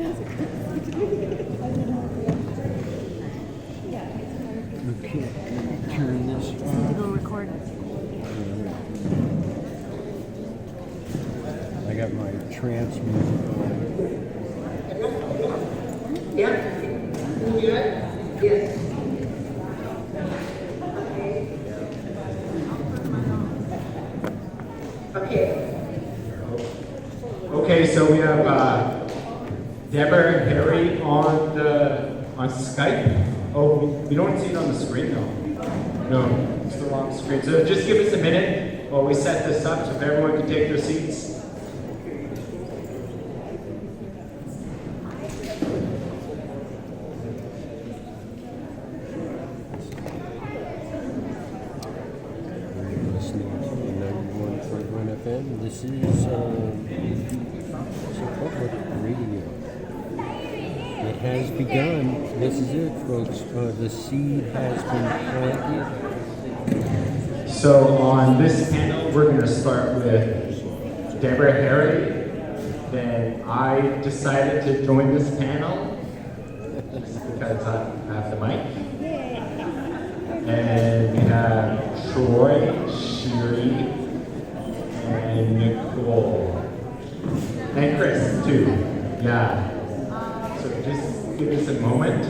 Okay, turn this on. Go record it. I got my trance music on. Yeah. Can you do it? Yes. Okay. Okay, so we have Deborah and Harry on Skype. Oh, we don't see it on the screen though. No, it's the wrong screen. So just give us a minute while we set this up so if everyone can take their seats. This is public radio. It has begun. This is it, folks. The seed has been planted. So on this panel, we're going to start with Deborah Harry. Then I decided to join this panel because I have the mic. And we have Troy, Shiri, and Nicole. And Chris, too. Yeah. So just give us a moment.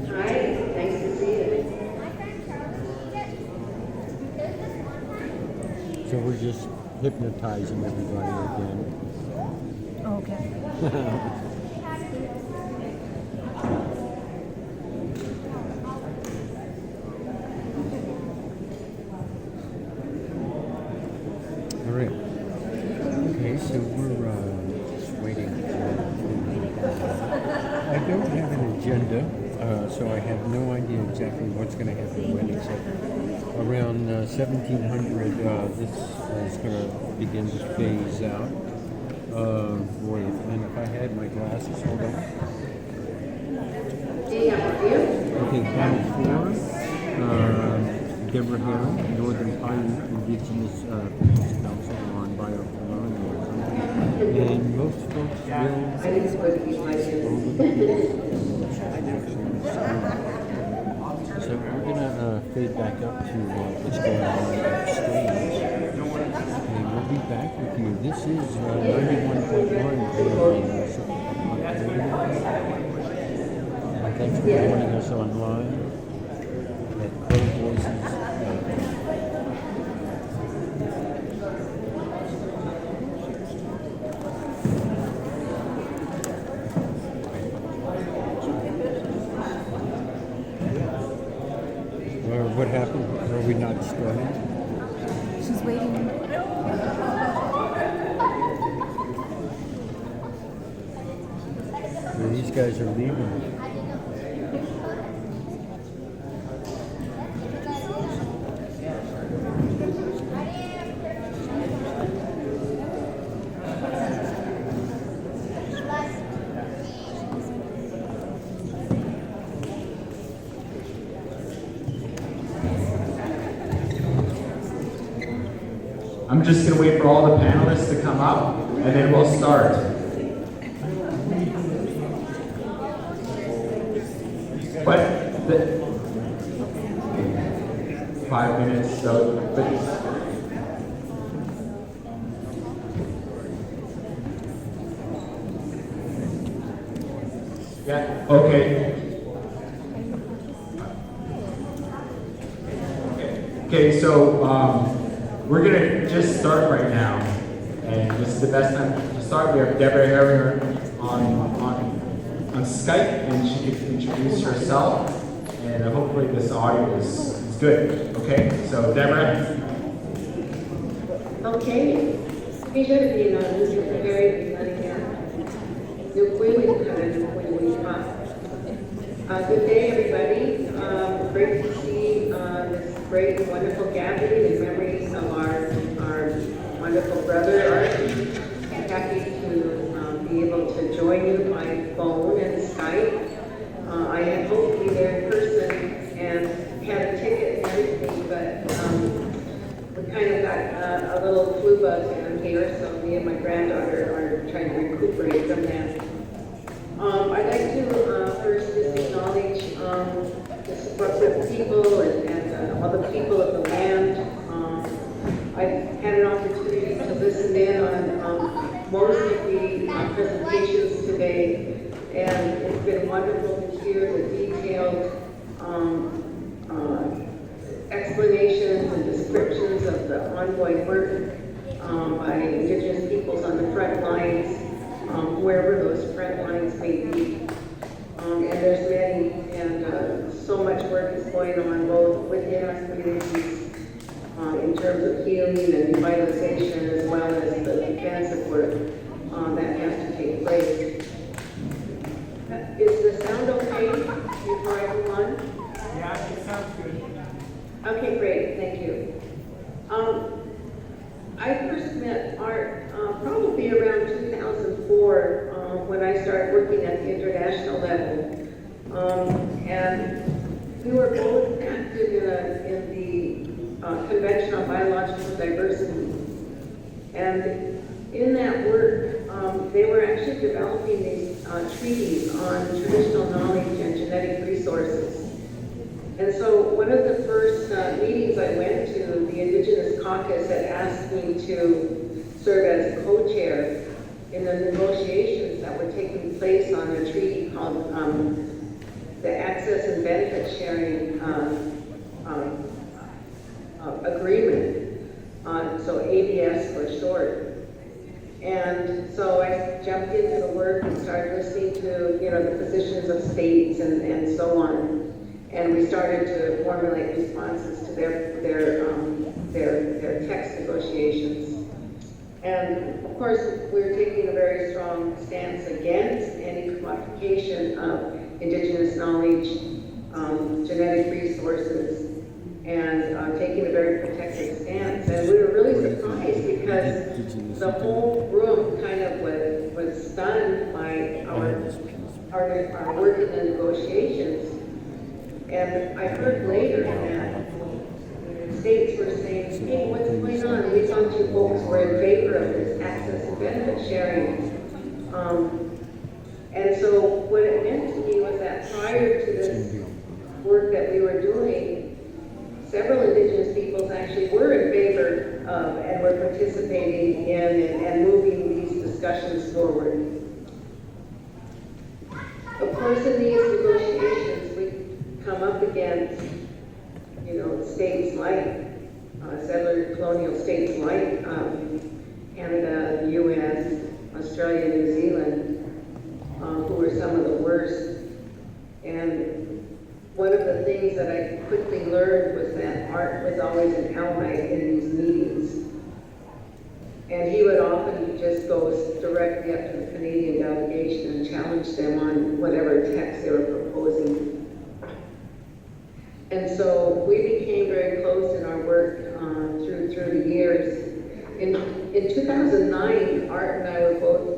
Hi, nice to see you. So we're just hypnotizing everybody again. Okay. So we're just waiting for I don't have an agenda, so I have no idea exactly what's going to happen when, except around 1700 this is going to begin to phase out. Boy, and if I had my glasses, hold on. Okay, panel 4, Deborah Harry, Northern Paiute Indigenous Peoples Council on Biocolonialism. And most folks will so we're going to fade back up to what's going on upstage. And we'll be back with you. This is 91.1. Thanks for joining us online at Pro Voices. What happened? Are we not starting? She's waiting. Well, these guys are leaving. I'm just going to wait for all the panelists to come up, and then we'll start. But 5 minutes, so... Yeah, okay. Okay, so... we're going to just start right now, and this is the best time to start. We have Deborah Harry on Skype, and she can introduce herself, and hopefully this audio is good. Okay, so Deborah. Okay, good day, everybody. Great to see this great, wonderful gathering in memories of our wonderful brother, Arthur. I'm happy to be able to join you by phone and Skype. I had hoped to be there in person and had a ticket got a little flu bug down here, so me and my granddaughter are trying to recuperate from that. I'd like to first just acknowledge the Secwepemc people and all the people of the land. I've had an opportunity to listen in on most of the presentations today, and it's been wonderful to hear the detailed explanations and descriptions of the ongoing work by Indigenous peoples on the front lines, wherever those front lines may be. And there's many, and so much work is going on both within our communities in terms of healing and revitalization, as well as the defensive work that has to take place. Is the sound okay before I move on? Yeah, it sounds good. Okay, great, thank you. I first met Art probably around 2004 when I started working at the international level. And we were both active in the Convention on Biological Diversity. And in that work, they were actually developing these treaties on traditional knowledge and genetic resources. And so one of the first meetings I went to, the Indigenous caucus had asked me to serve as co-chair in the negotiations that were taking place on a treaty called the Access and Benefit Sharing Agreement, so ABS for short. And so I jumped into the work and started listening to, the positions of states and so on. And we started to formulate responses to their text negotiations. And of course, we're taking a very strong stance against any commodification of Indigenous knowledge, genetic resources, and taking a very protective stance. And we were really surprised because the whole room kind of was stunned by our work in the negotiations. And I heard later that the states were saying, hey, what's going on? We thought you folks were in favor of this access and benefit sharing. And so what it meant to me was that prior to this work that we were doing, several Indigenous peoples actually were in favor of and were participating in and moving these discussions forward. Of course, in these negotiations, we come up against, states like settler colonial states like Canada, U.S., Australia, New Zealand, who were some of the worst. And one of the things that I quickly learned was that Art was always an ally in these meetings. And he would often just go directly up to the Canadian delegation and challenge them on whatever text they were proposing. And so we became very close in our work through the years. In 2009, Art and I were both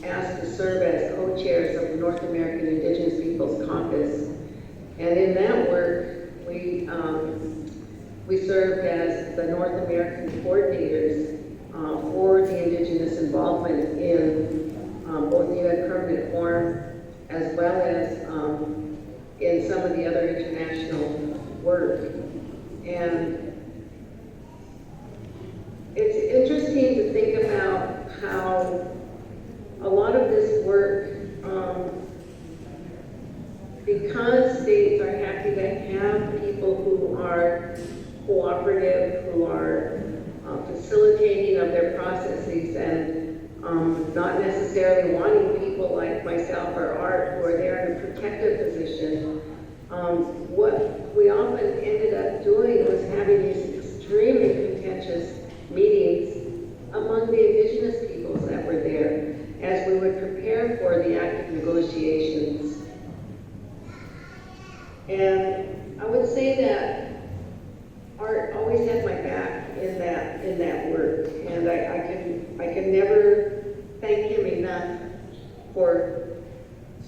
asked to serve as co-chairs of the North American Indigenous Peoples Caucus. And in that work, we served as the North American coordinators for the Indigenous involvement in both the UN Permanent Forum as well as in some of the other international work. And it's interesting to think about how a lot of this work, because states are happy to have people who are cooperative, who are facilitating of their processes, and not necessarily wanting people like myself or Art who are there in a protective position. What we often ended up doing was having these extremely contentious meetings among the Indigenous peoples that were there as we would prepare for the active negotiations. And I would say that Art always had my back in that work, and I can never thank him enough for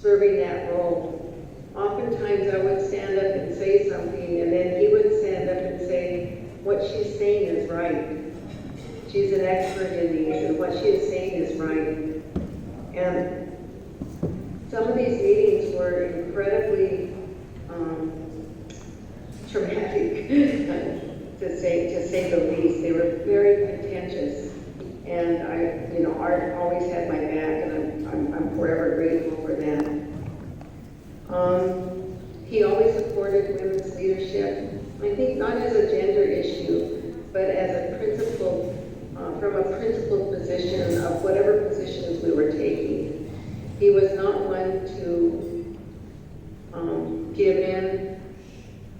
serving that role. Oftentimes I would stand up and say something, and then he would stand up and say, what she's saying is right. She's an expert in these, and what she is saying is right. And some of these meetings were incredibly traumatic, to say the least. They were very contentious, and Art always had my back, and I'm forever grateful for that. He always supported women's leadership. I think not as a gender issue, but as a principle, from a principled position of whatever positions we were taking. He was not one to give in,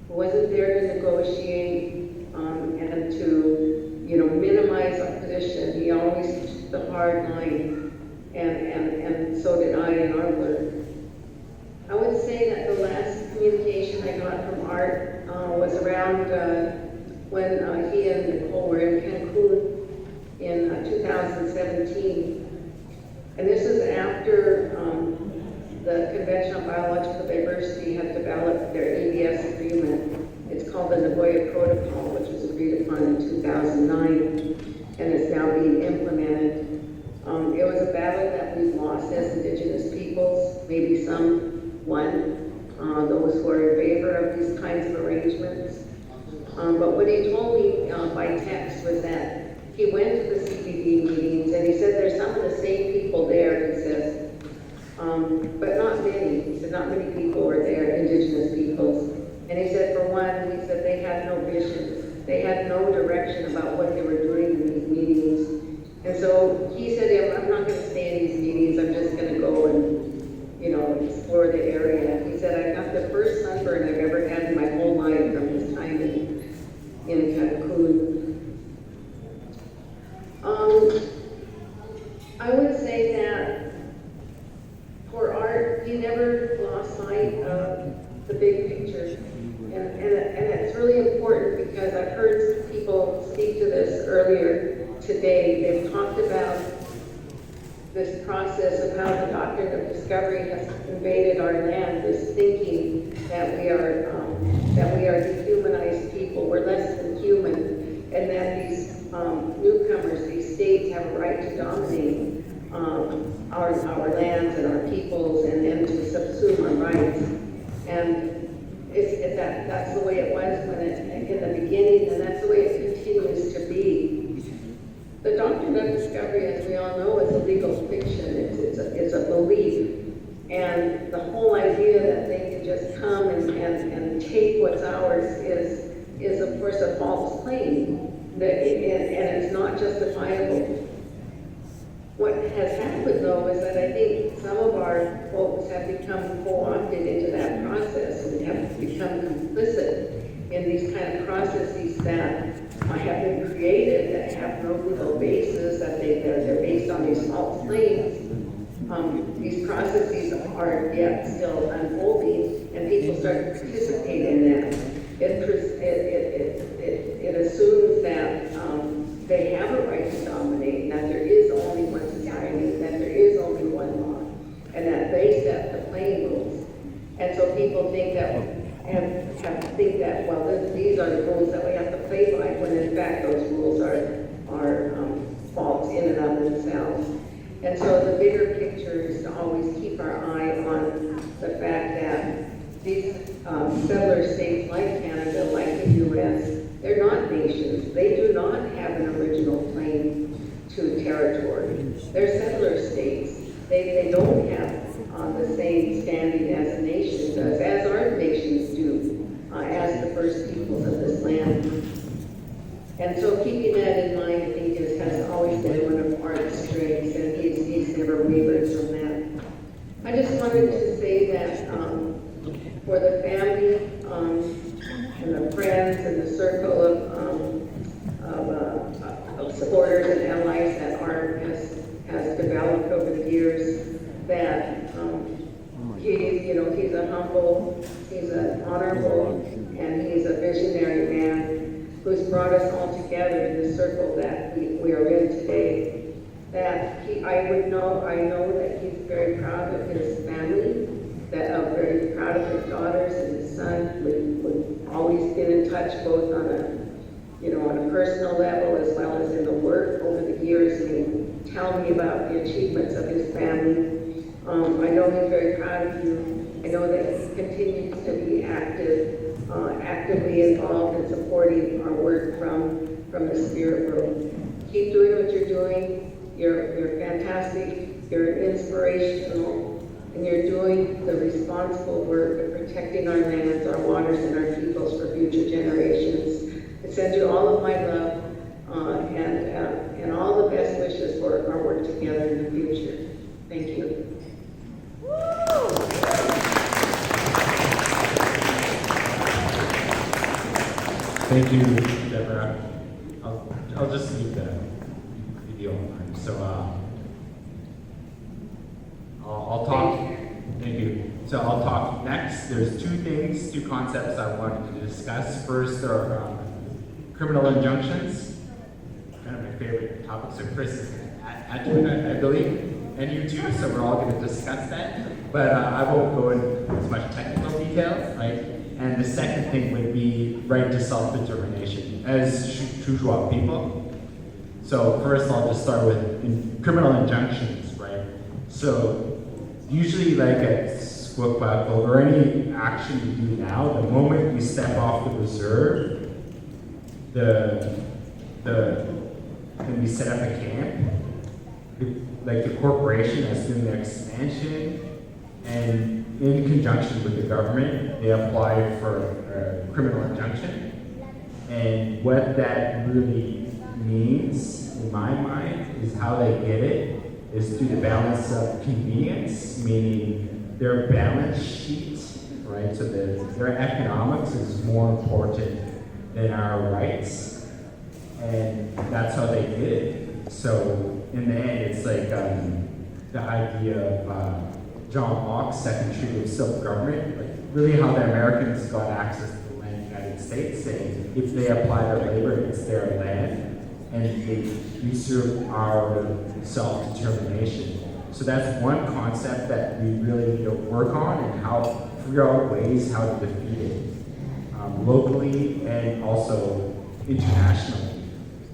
wasn't there to negotiate, and to, minimize opposition. He always took the hard line, and so did I in our work. I would say that the last communication I got from Art was around when he and Nicole were in Cancun in 2017. And this is after the Convention on Biological Diversity had developed their ABS agreement. It's called the Nagoya Protocol, which was agreed upon in 2009, and is now being implemented. It was a battle that we lost as Indigenous peoples. Maybe some won, those who are in favor of these kinds of arrangements. But what he told me by text was that he went to the CBD meetings, and he said there's some of the same people there, he says, but not many. He said not many people were there, Indigenous peoples. And he said, for one, he said they had no vision. They had no direction about what they were doing in these meetings. And so he said, I'm not going to stay in these meetings. I'm just going to go and, explore the area. He said, I got the first sunburn I've ever had in my whole life from his time in Cancun. I would say that for Art, he never lost sight of the big picture. And it's really important because I've heard people speak to this earlier today. They've talked about this process of how the doctrine of discovery has invaded our land, this thinking that we are dehumanized people, we're less than human, and that these newcomers, these states have a right to dominate our lands and our peoples, and then to subsume our rights. And that's the way it was in the beginning, and that's the way it continues to be. The doctrine of discovery, as we all know, is a legal fiction. It's a belief. And the whole idea that they can just come and take what's ours is of course a false claim. And it's not justifiable. What has happened though is that I think some of our folks have become co-opted into that process and have become complicit in these kind of processes that have been created that have no legal basis, that they're based on these false claims. These processes are yet still unfolding, and people start to participate in that. It assumes that they have a right to dominate, and that there is only one society, that there is only one law, and that they set the playing rules. And so people think that, these are the rules that we have to play by, when in fact those rules are false in and of themselves. And so the bigger picture is to always keep our eye on the fact that these settler states like Canada, like the U.S., they're not nations. They do not have an original claim to territory. They're settler states. They don't have the same standing as a nation does, as our nations do, as the first peoples of this land. And so keeping that in mind, I think, has always been one of Art's strengths, and he's never wavered from that. I just wanted to say that for the family and the friends and the circle of supporters and allies that Art has developed over the years, that he's a humble, he's an honorable, and he's a visionary man who's brought us all together in the circle that we are in today. That I know that he's very proud of his family, very proud of his daughters and his son. We've always been in touch, both on a personal level as as well as in the work over the years. And tell me about the achievements of his family. I know he's very proud of you. I know that he continues to be actively involved in supporting our work from the spirit world. Keep doing what you're doing. You're fantastic. You're inspirational, and you're doing the responsible work of protecting our lands, our waters, and our peoples for future generations. I send you all of my love and all the best wishes for our work together in the future. Thank you. Thank you, Deborah. I'll just leave the video online. So I'll talk. Thank you. So I'll talk next. There's two concepts I wanted to discuss. First are criminal injunctions. Kind of my favorite topic. So Chris is at doing it, I believe, and you too. So we're all going to discuss that. But I won't go into as much technical detail, right? And the second thing would be right to self-determination as Shuswap people. So first I'll just start with criminal injunctions, right? So usually like at Secwepemc or any action you do now, the moment you step off the reserve, when we set up a camp, like the corporation that's doing the expansion, and in conjunction with the government, they apply for a criminal injunction. And what that really means, in my mind, is how they get it is through the balance of convenience, meaning their balance sheet, right? So their economics is more important than our rights, and that's how they get it. So in the end, it's like the idea of John Locke's second treaty of self-government, like really how the Americans got access to the land in the United States, saying if they apply their labor, it's their land, and they usurp our self-determination. So that's one concept that we really need to work on and figure out ways how to defeat it, locally and also internationally.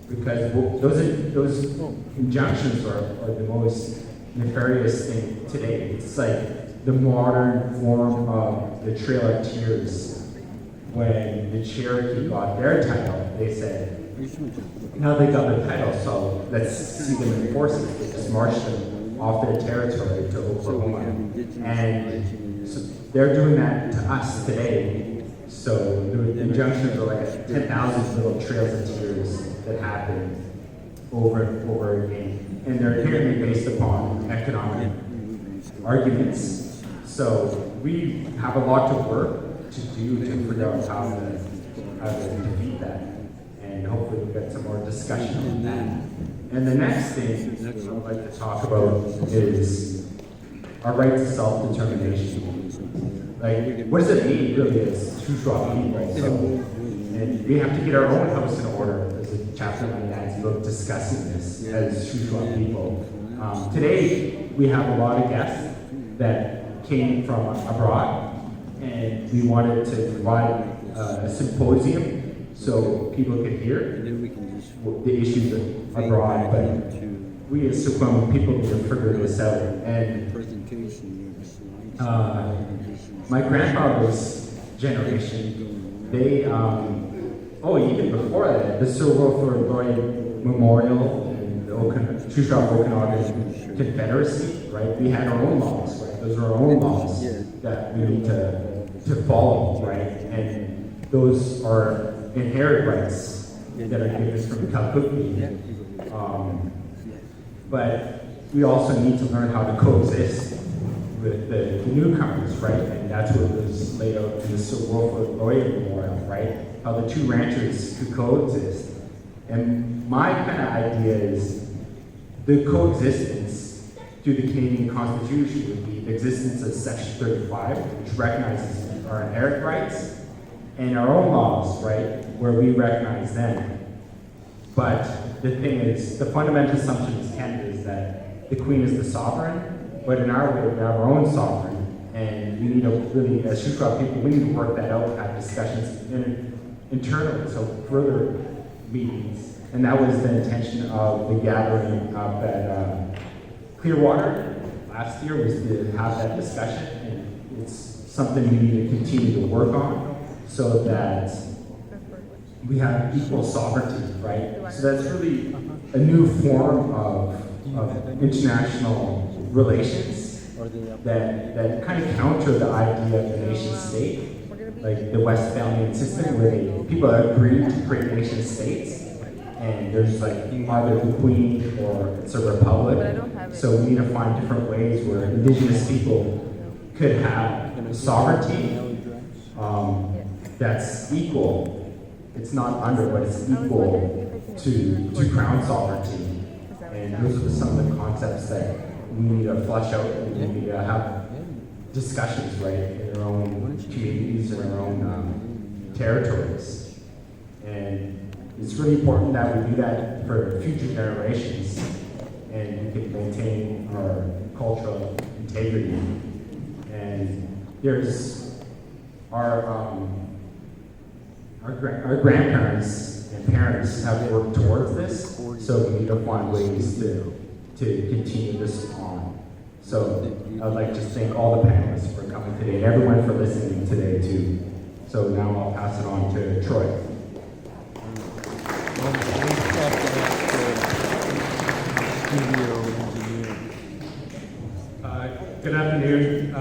Because those injunctions are the most nefarious thing today. It's like the modern form of the Trail of Tears. When the Cherokee got their title, they said, now they got the title, so let's see them enforce it. They just marched them off their territory to Oklahoma. And so they're doing that to us today. So the injunctions are like 10,000 little trails of tears that happen over and over again. And they're inherently based upon economic arguments. So we have a lot to work to do to figure out how to defeat that. And hopefully we'll get some more discussion on that. And the next thing I'd like to talk about is our right to self-determination. Like, what does it mean really as Shuswap people? So, and we have to get our own house in order. There's a chapter on that about discussing this as Shuswap people. Today, we have a lot of guests that came from abroad, and we wanted to provide a symposium so people could hear the issues abroad. But we as Secwepemc people need to figure this out. And my grandfather's generation, they, even before that, the Sir Wilfrid Lloyd Memorial and the Shuswap Okanagan Confederacy, right? We had our own laws, right? Those are our own laws that we need to follow, right? And those are inherent rights that are given from Calcutta. But we also need to learn how to coexist with the newcomers, right? And that's what was laid out in the Sir Wilfrid Lloyd Memorial, right? How the two ranchers could coexist. And my kind of idea is the coexistence through the Canadian Constitution would be the existence of Section 35, which recognizes our inherent rights, and our own laws, right, where we recognize them. But the thing is, the fundamental assumption in Canada is that the Queen is the sovereign, but in our way, we have our own sovereign, and we need to really, as Shuswap people, we need to work that out, have discussions internally, so further meetings And that was the intention of the gathering up at Clearwater last year, was to have that discussion. And it's something we need to continue to work on so that we have equal sovereignty, right? So that's really a new form of international relations that kind of counter the idea of the nation state, like the Westphalian system, where people agree to create nation states, and there's like either the Queen or it's a republic. So we need to find different ways where Indigenous people could have sovereignty that's equal. It's not under, but it's equal to crown sovereignty. And those are some of the concepts that we need to flesh out, and we need to have discussions, right, in our own communities and our own territories. And it's really important that we do that for future generations, and we can maintain our cultural integrity. And there's our grandparents and parents have worked towards this, so we need to find ways to continue this on. So I'd like to thank all the panelists for coming today, and everyone for listening today too. So now I'll pass it on to Troy. Good afternoon.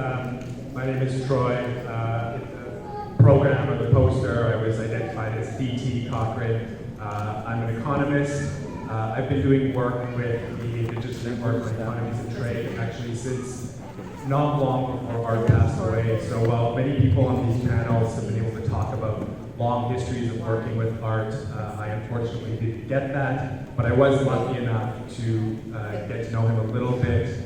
My name is Troy. In the program or the poster, I was identified as DT Cochrane. I'm an economist. I've been doing work with the Indigenous Network on Economies and Trade actually since not long before Art passed away. So while many people on these panels have been able to talk about long histories of working with art, I unfortunately didn't get that, but I was lucky enough to get to know him a little bit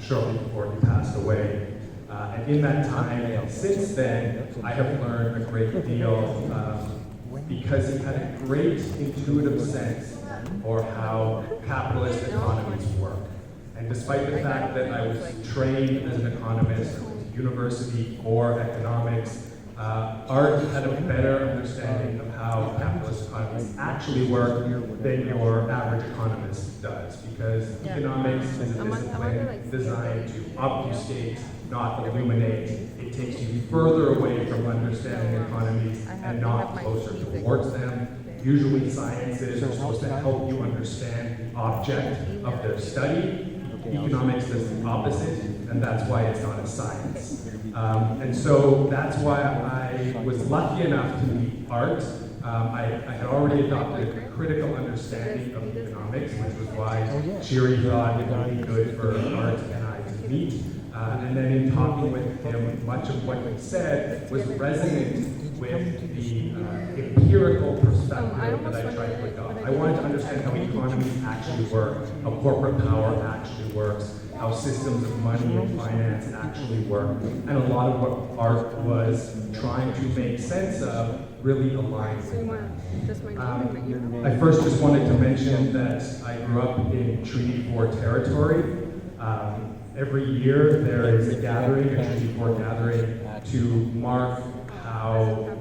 shortly before he passed away. And in that time, and since then, I have learned a great deal because he had a great intuitive sense for how capitalist economies work. And despite the fact that I was trained as an economist, I went to university for economics, Art had a better understanding of how capitalist economies actually work than your average economist does, because economics is a discipline designed to obfuscate, not illuminate. It takes you further away from understanding economies and not closer towards them. Usually sciences are supposed to help you understand the object of their study. Economics does the opposite, and that's why it's not a science. And so that's why I was lucky enough to meet Art. I had already adopted a critical understanding of economics, which was why Shiri thought it would be good for Art and I to meet. And then in talking with him, much of what he said was resonant with the empirical perspective that I tried to adopt. I wanted to understand how economies actually work, how corporate power actually works, how systems of money and finance actually work. And a lot of what Art was trying to make sense of really aligned with that. I first just wanted to mention that I grew up in Treaty 4 territory. Every year there is a gathering, a Treaty 4 gathering, to mark how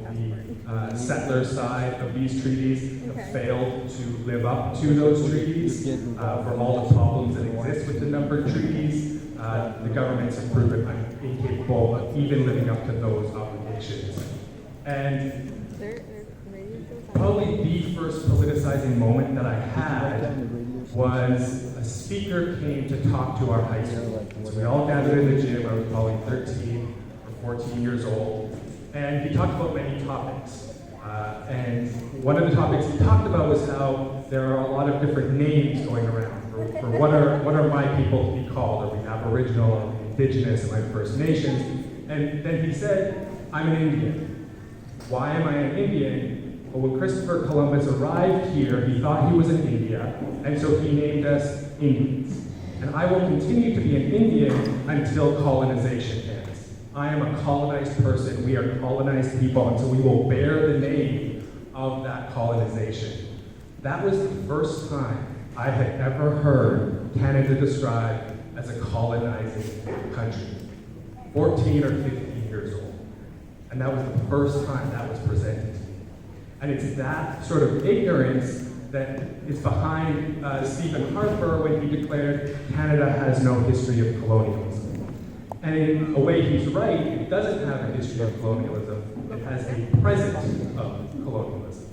the settler side of these treaties have failed to live up to those treaties. For all the problems that exist with the numbered treaties, the governments have proven incapable of even living up to those obligations. And probably the first politicizing moment that I had was a speaker came to talk to our high school. So we all gathered in the gym. I was probably 13 or 14 years old. And he talked about many topics. And one of the topics he talked about was how there are a lot of different names going around for what are my people to be called? Are we Aboriginal, are we Indigenous, am I First Nations? And then he said, I'm an Indian. Why am I an Indian? Well, when Christopher Columbus arrived here, he thought he was in India, and so he named us Indians. And I will continue to be an Indian until colonization ends. I am a colonized person, we are colonized people, and so we will bear the name of that colonization. That was the first time I had ever heard Canada described as a colonizing country. 14 or 15 years old. And that was the first time that was presented to me. And it's that sort of ignorance that is behind Stephen Harper when he declared Canada has no history of colonialism. And in a way, he's right. It doesn't have a history of colonialism. It has a present of colonialism.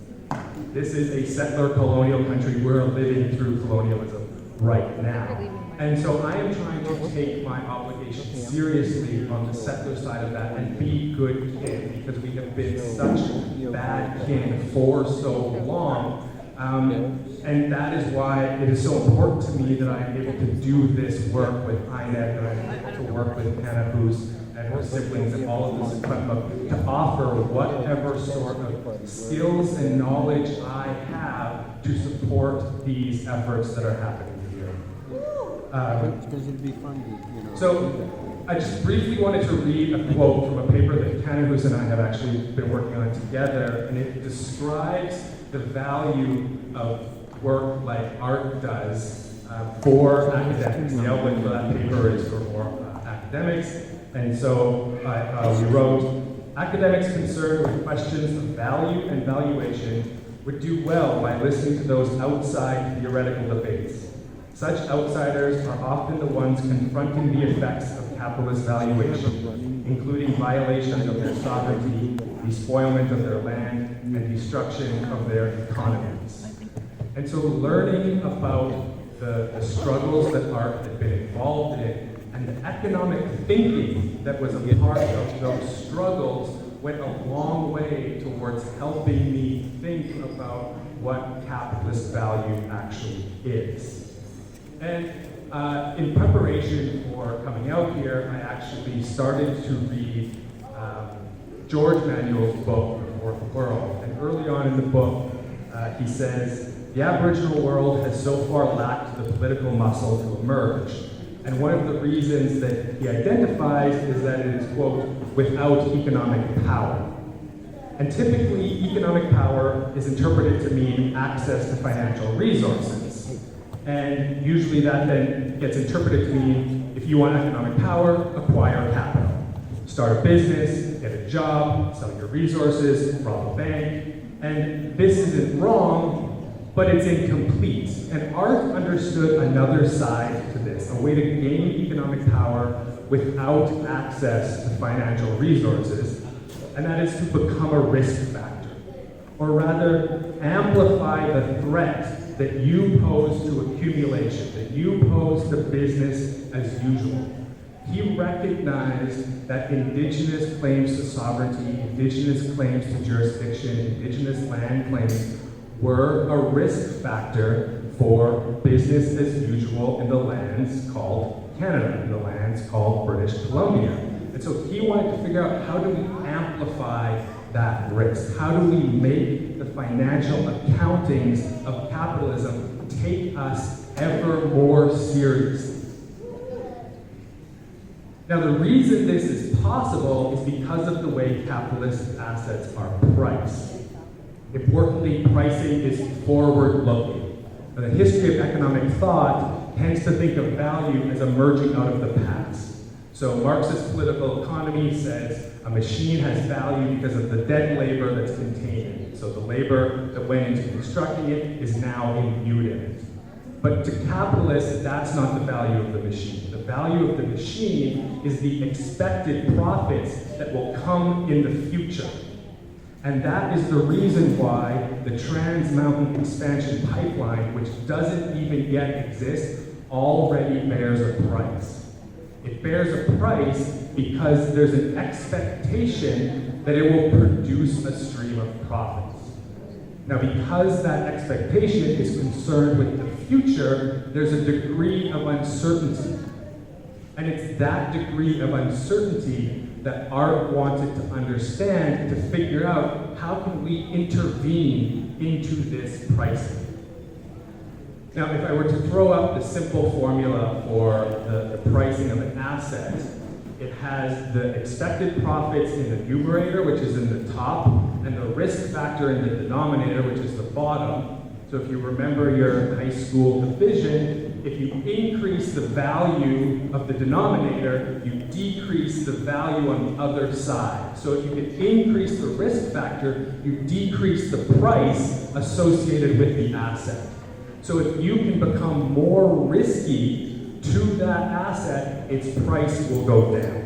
This is a settler colonial country. We're living through colonialism right now. And so I am trying to take my obligation seriously on the settler side of that and be good kin, because we have been such bad kin for so long. And that is why it is so important to me that I am able to do this work with INET, and I'm able to work with Hannah Boos and her siblings and all of the Secwepemc to offer whatever sort of skills and knowledge I have to support these efforts that are happening here. Because it'd be fun to, So I just briefly wanted to read a quote from a paper that Hannah Boos and I have actually been working on together, and it describes the value of work like art does for academics. The outlet for that paper is for more academics. And so we wrote, academics concerned with questions of value and valuation would do well by listening to those outside theoretical debates. Such outsiders are often the ones confronting the effects of capitalist valuation, including violation of their sovereignty, despoilment of their land, and destruction of their economies. And so learning about the struggles that art had been involved in and the economic thinking that was a part of those struggles went a long way towards helping me think about what capitalist value actually is. And in preparation for coming out here, I actually started to read George Manuel's book, The Fourth World. And early on in the book, he says, the Aboriginal world has so far lacked the political muscle to emerge. And one of the reasons that he identifies is that it is, quote, without economic power. And typically, economic power is interpreted to mean access to financial resources. And usually that then gets interpreted to mean, if you want economic power, acquire capital. Start a business, get a job, sell your resources, rob a bank. And this isn't wrong, but it's incomplete. And art understood another side to this, a way to gain economic power without access to financial resources, and that is to become a risk factor, or rather amplify the threat that you pose to accumulation, that you pose to business as usual. He recognized that Indigenous claims to sovereignty, Indigenous claims to jurisdiction, Indigenous land claims were a risk factor for business as usual in the lands called Canada, in the lands called British Columbia. And so he wanted to figure out, how do we amplify that risk? How do we make the financial accountings of capitalism take us ever more seriously? Now, the reason this is possible is because of the way capitalist assets are priced. Importantly, pricing is forward-looking. The history of economic thought tends to think of value as emerging out of the past. So Marxist political economy says a machine has value because of the dead labor that's contained in it. So the labor that went into constructing it is now imbued in it. But to capitalists, that's not the value of the machine. The value of the machine is the expected profits that will come in the future. And that is the reason why the Trans Mountain Expansion Pipeline, which doesn't even yet exist, already bears a price. It bears a price because there's an expectation that it will produce a stream of profits. Now, because that expectation is concerned with the future, there's a degree of uncertainty. And it's that degree of uncertainty that art wanted to understand, to figure out, how can we intervene into this pricing? Now, if I were to throw up the simple formula for the pricing of an asset, it has the expected profits in the numerator, which is in the top, and the risk factor in the denominator, which is the bottom. So if you remember your high school division, if you increase the value of the denominator, you decrease the value on the other side. So if you can increase the risk factor, you decrease the price associated with the asset. So if you can become more risky to that asset, its price will go down.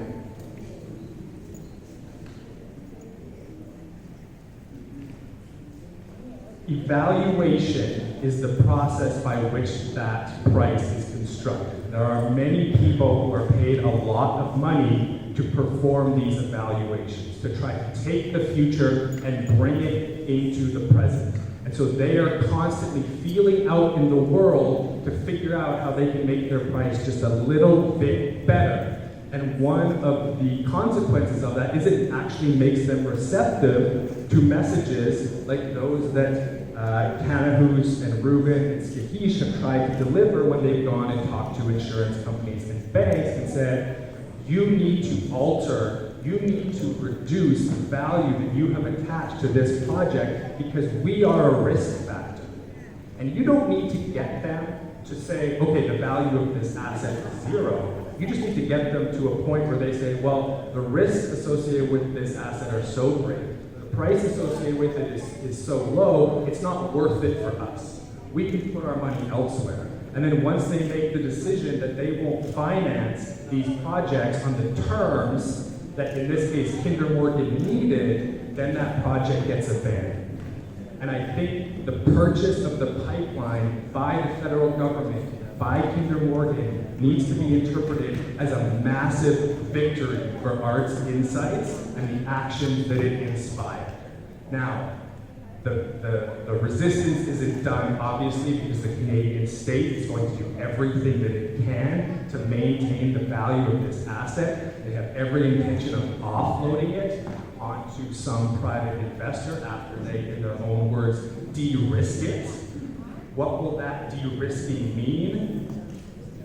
Evaluation is the process by which that price is constructed. There are many people who are paid a lot of money to perform these evaluations, to try to take the future and bring it into the present. And so they are constantly feeling out in the world to figure out how they can make their price just a little bit better. And one of the consequences of that is it actually makes them receptive to messages like those that Ktunaxa and Reuben and Ska-Hiish have tried to deliver when they've gone and talked to insurance companies and banks and said, you need to alter, you need to reduce the value that you have attached to this project because we are a risk factor. And you don't need to get them to say, okay, the value of this asset is zero. You just need to get them to a point where they say, well, the risks associated with this asset are so great. The price associated with it is so low, it's not worth it for us. We can put our money elsewhere. And then once they make the decision that they won't finance these projects on the terms that in this case Kinder Morgan needed, then that project gets abandoned. And I think the purchase of the pipeline by the federal government, by Kinder Morgan, needs to be interpreted as a massive victory for Art's insights and the actions that it inspired. Now, the resistance isn't done, obviously, because the Canadian state is going to do everything that it can to maintain the value of this asset. They have every intention of offloading it onto some private investor after they, in their own words, de-risk it. What will that de-risking mean?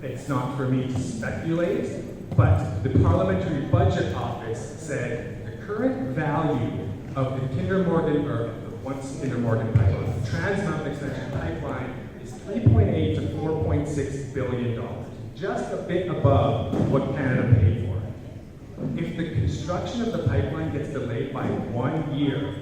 It's not for me to speculate, but the Parliamentary Budget Office said the current value of the Kinder Morgan, or the once Kinder Morgan pipeline, the Trans Mountain Extension pipeline, is $3.8 to $4.6 billion, just a bit above what Canada paid for it. If the construction of the pipeline gets delayed by 1 year,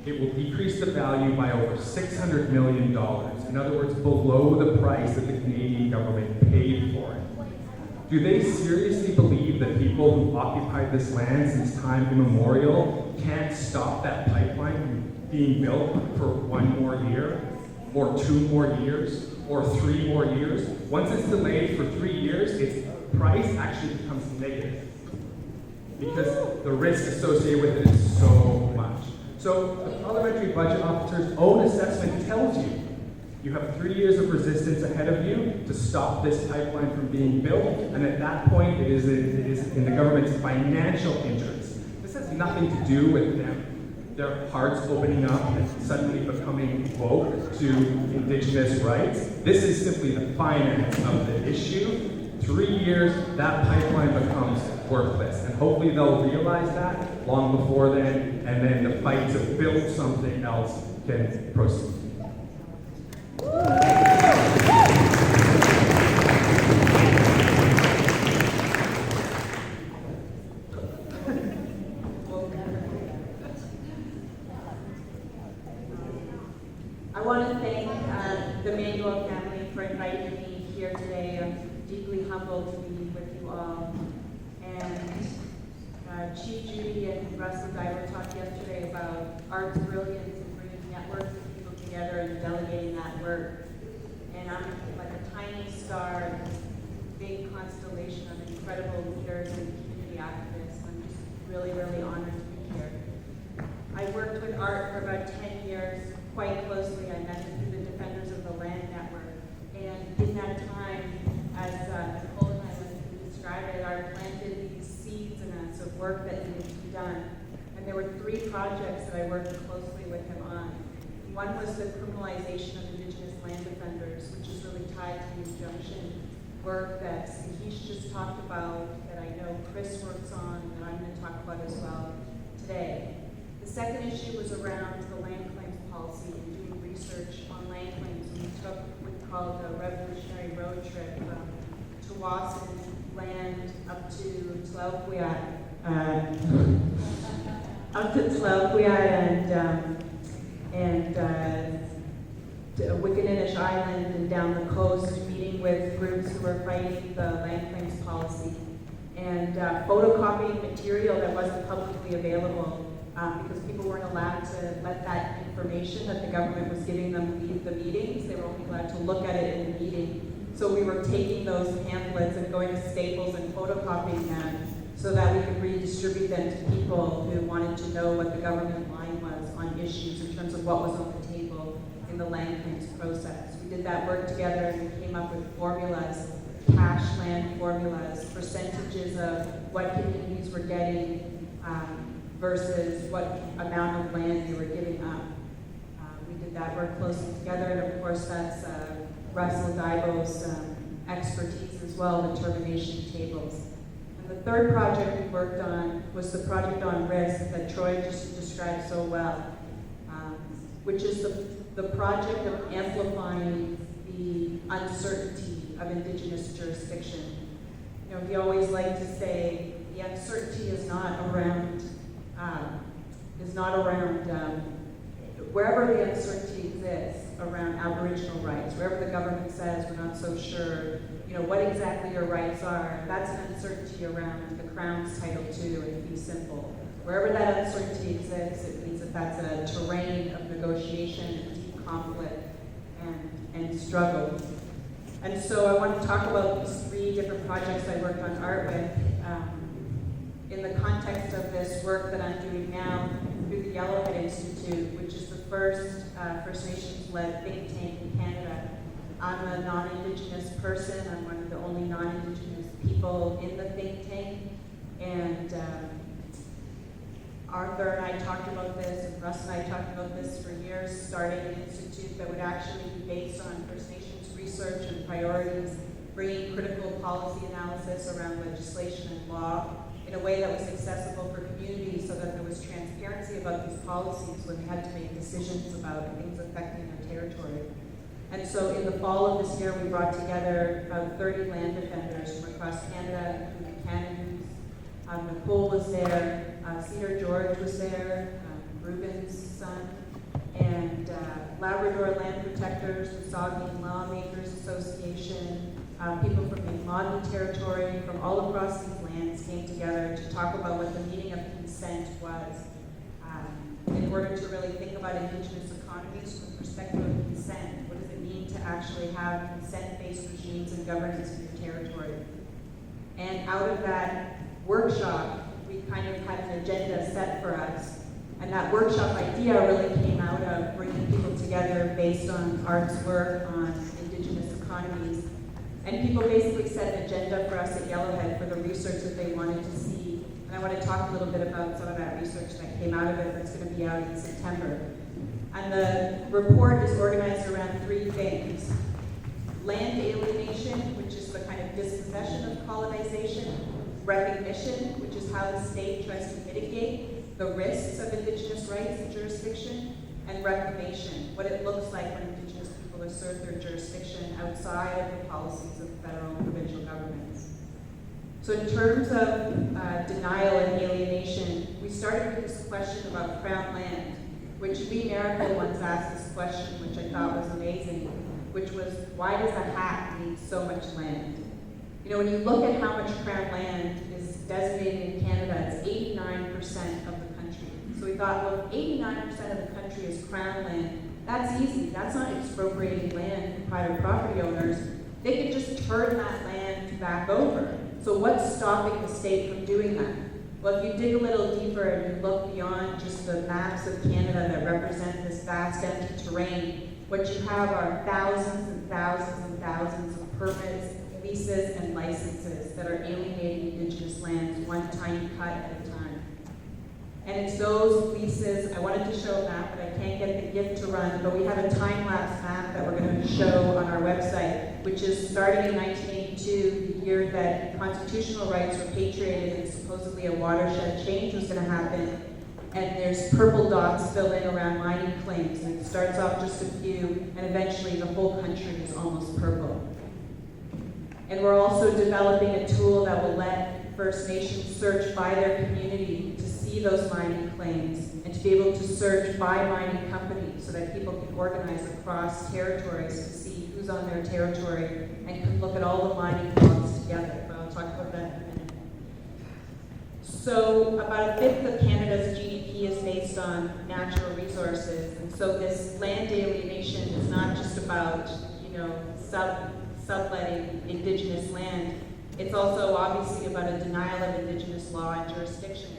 it will decrease the value by over $600 million. In other words, below the price that the Canadian government paid for it. Do they seriously believe that people who occupied this land since time immemorial can't stop that pipeline from being built for 1 more year, or 2 more years, or 3 more years? Once it's delayed for 3 years, its price actually becomes negative because the risk associated with it is so much. So the Parliamentary Budget Officer's own assessment tells you you have 3 years of resistance ahead of you to stop this pipeline from being built, and at that point it is in the government's financial interest. This has nothing to do with them, their hearts opening up and suddenly becoming woke to Indigenous rights. This is simply the finance of the issue. 3 years, that pipeline becomes worthless. And hopefully they'll realize that long before then, and then the fight to build something else can proceed. I want to thank the Manuel family for inviting me here today. I'm deeply humbled to be with you all. And Chief Judy and Russ and I were talking yesterday about art's brilliance in bringing networks of people together and delegating that work. And I'm like a tiny star in this big constellation of incredible leaders and community activists. I'm just really, really honored to be here. I worked with Art for about 10 years, quite closely. I met him through the Defenders of the Land Network. And in that time, as Nicole and I went to describe it, Art planted these seeds in us of work that needed to be done. And there were 3 projects that I worked closely with him on. One was the criminalization of Indigenous land defenders, which is really tied to the injunction work that Ska-Hiish just talked about, that I know Chris works on, and I'm going to talk about as well today. The second issue was around the land claims policy and doing research on land claims. We took what we called a revolutionary road trip from Tawasin land up to Tlauquiat. up to Tlapuya and to Wikininish Island and down the coast, meeting with groups who were fighting the land claims policy, and photocopying material that wasn't publicly available because people weren't allowed to let that information that the government was giving them leave the meetings. They were only allowed to look at it in the meeting. So we were taking those pamphlets and going to Staples and photocopying them so that we could redistribute them to people who wanted to know what the government line was on issues in terms of what was on the table in the land claims process. We did that work together and we came up with formulas, cash land formulas, percentages of what communities were getting versus what amount of land they were giving up. We did that work closely together, and of course that's Russell Daibo's expertise as well, the termination tables. And the third project we worked on was the project on risk that Troy just described so well, which is the project of amplifying the uncertainty of Indigenous jurisdiction. You know, we always like to say the uncertainty is not around wherever the uncertainty exists around Aboriginal rights, wherever the government says we're not so sure, you know, what exactly your rights are, that's an uncertainty around the Crown's Title II and fee simple. Wherever that uncertainty exists, it means that that's a terrain of negotiation and deep conflict and struggle. And so I want to talk about these 3 different projects I worked on art with in the context of this work that I'm doing now through the Yellowhead Institute, which is the first First Nations-led think tank in Canada. I'm a non-Indigenous person. I'm one of the only non-Indigenous people in the think tank. And Arthur and I talked about this, and Russ and I talked about this for years, starting an institute that would actually be based on First Nations research and priorities, bringing critical policy analysis around legislation and law in a way that was accessible for communities so that there was transparency about these policies when they had to make decisions about things affecting their territory. And so in the fall of this year, we brought together about 30 land defenders from across Canada, including Canada. Nicole was there, Cedar George was there, Ruben's son, and Labrador Land Protectors, the Saugeen Lawmakers Association, people from the Mi'kmaq territory, from all across these lands came together to talk about what the meaning of consent was in order to really think about Indigenous economies from the perspective of consent. What does it mean to actually have consent-based regimes and governance in your territory? And out of that workshop, we kind of had an agenda set for us. And that workshop idea really came out of bringing people together based on Art's work on Indigenous economies. And people basically set an agenda for us at Yellowhead for the research that they wanted to see. And I want to talk a little bit about some of that research that came out of it that's going to be out in September. And the report is organized around 3 things. Land alienation, which is the kind of dispossession of colonization. Recognition, which is how the state tries to mitigate the risks of Indigenous rights and jurisdiction. And reclamation, what it looks like when Indigenous people assert their jurisdiction outside of the policies of federal and provincial governments. So in terms of denial and alienation, we started with this question about Crown land, which Lee Miracle once asked this question, which I thought was amazing, which was, why does a hat need so much land? You know, when you look at how much Crown land is designated in Canada, it's 89% of the country. So we thought, well, if 89% of the country is Crown land, that's easy. That's not expropriating land from private property owners. They could just turn that land back over. So what's stopping the state from doing that? Well, if you dig a little deeper and you look beyond just the maps of Canada that represent this vast empty terrain, what you have are thousands and thousands and thousands of permits, leases, and licenses that are alienating Indigenous lands one tiny cut at a time. And it's those leases, I wanted to show a map, but I can't get the gift to run, but we have a time-lapse map that we're going to show on our website, which is starting in 1982, the year that constitutional rights were patriated and supposedly a watershed change was going to happen. And there's purple dots fill in around mining claims, and it starts off just a few, and eventually the whole country is almost purple. And we're also developing a tool that will let First Nations search by their community to see see those mining claims and to be able to search by mining company so that people can organize across territories to see who's on their territory and can look at all the mining logs together. But I'll talk about that in a minute. So about a fifth of Canada's GDP is based on natural resources, and so this land alienation is not just about, subletting Indigenous land. It's also obviously about a denial of Indigenous law and jurisdiction.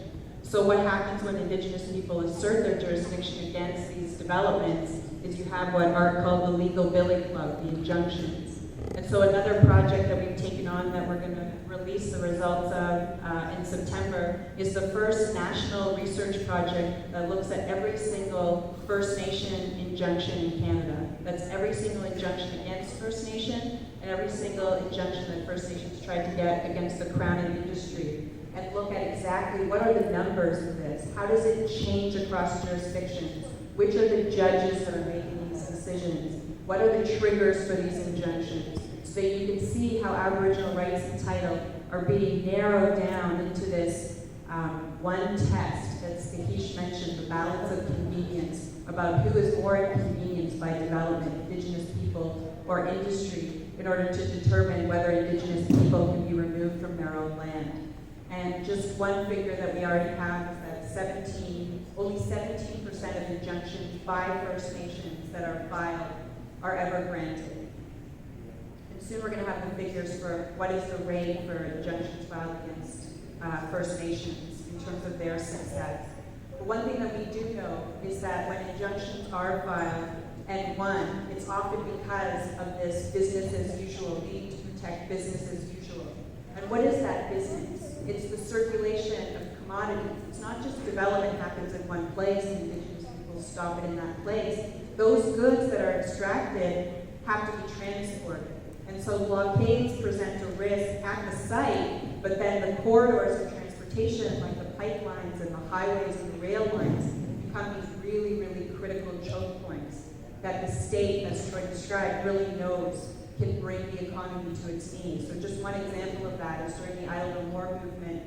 So what happens when Indigenous people assert their jurisdiction against these developments is you have what Art called the legal billy club, the injunctions. And so another project that we've taken on that we're going to release the results of in September is the first national research project that looks at every single First Nation injunction in Canada. That's every single injunction against First Nation and every single injunction that First Nations tried to get against the Crown and industry, and look at exactly what are the numbers of this, how does it change across jurisdictions, which are the judges that are making these decisions, what are the triggers for these injunctions, so that you can see how Aboriginal rights and title are being narrowed down into this one test that Ska-Hiish mentioned, the balance of convenience, about who is more inconvenienced by development, Indigenous people or industry, in order to determine whether Indigenous people can be removed from their own land. And just one figure that we already have is that only 17% of injunctions by First Nations that are filed are ever granted. And soon we're going to have the figures for what is the rate for injunctions filed against First Nations in terms of their success. But one thing that we do know is that when injunctions are filed and won, it's often because of this business as usual, need to protect business as usual. And what is that business? It's the circulation of commodities. It's not just development happens in one place and Indigenous people stop it in that place. Those goods that are extracted have to be transported. And so blockades present a risk at the site, but then the corridors of transportation, like the pipelines and the highways and the rail lines, become these really, really critical choke points that the state, as Troy described, really knows can bring the economy to its knees. So just one example of that is during the Idle No More movement,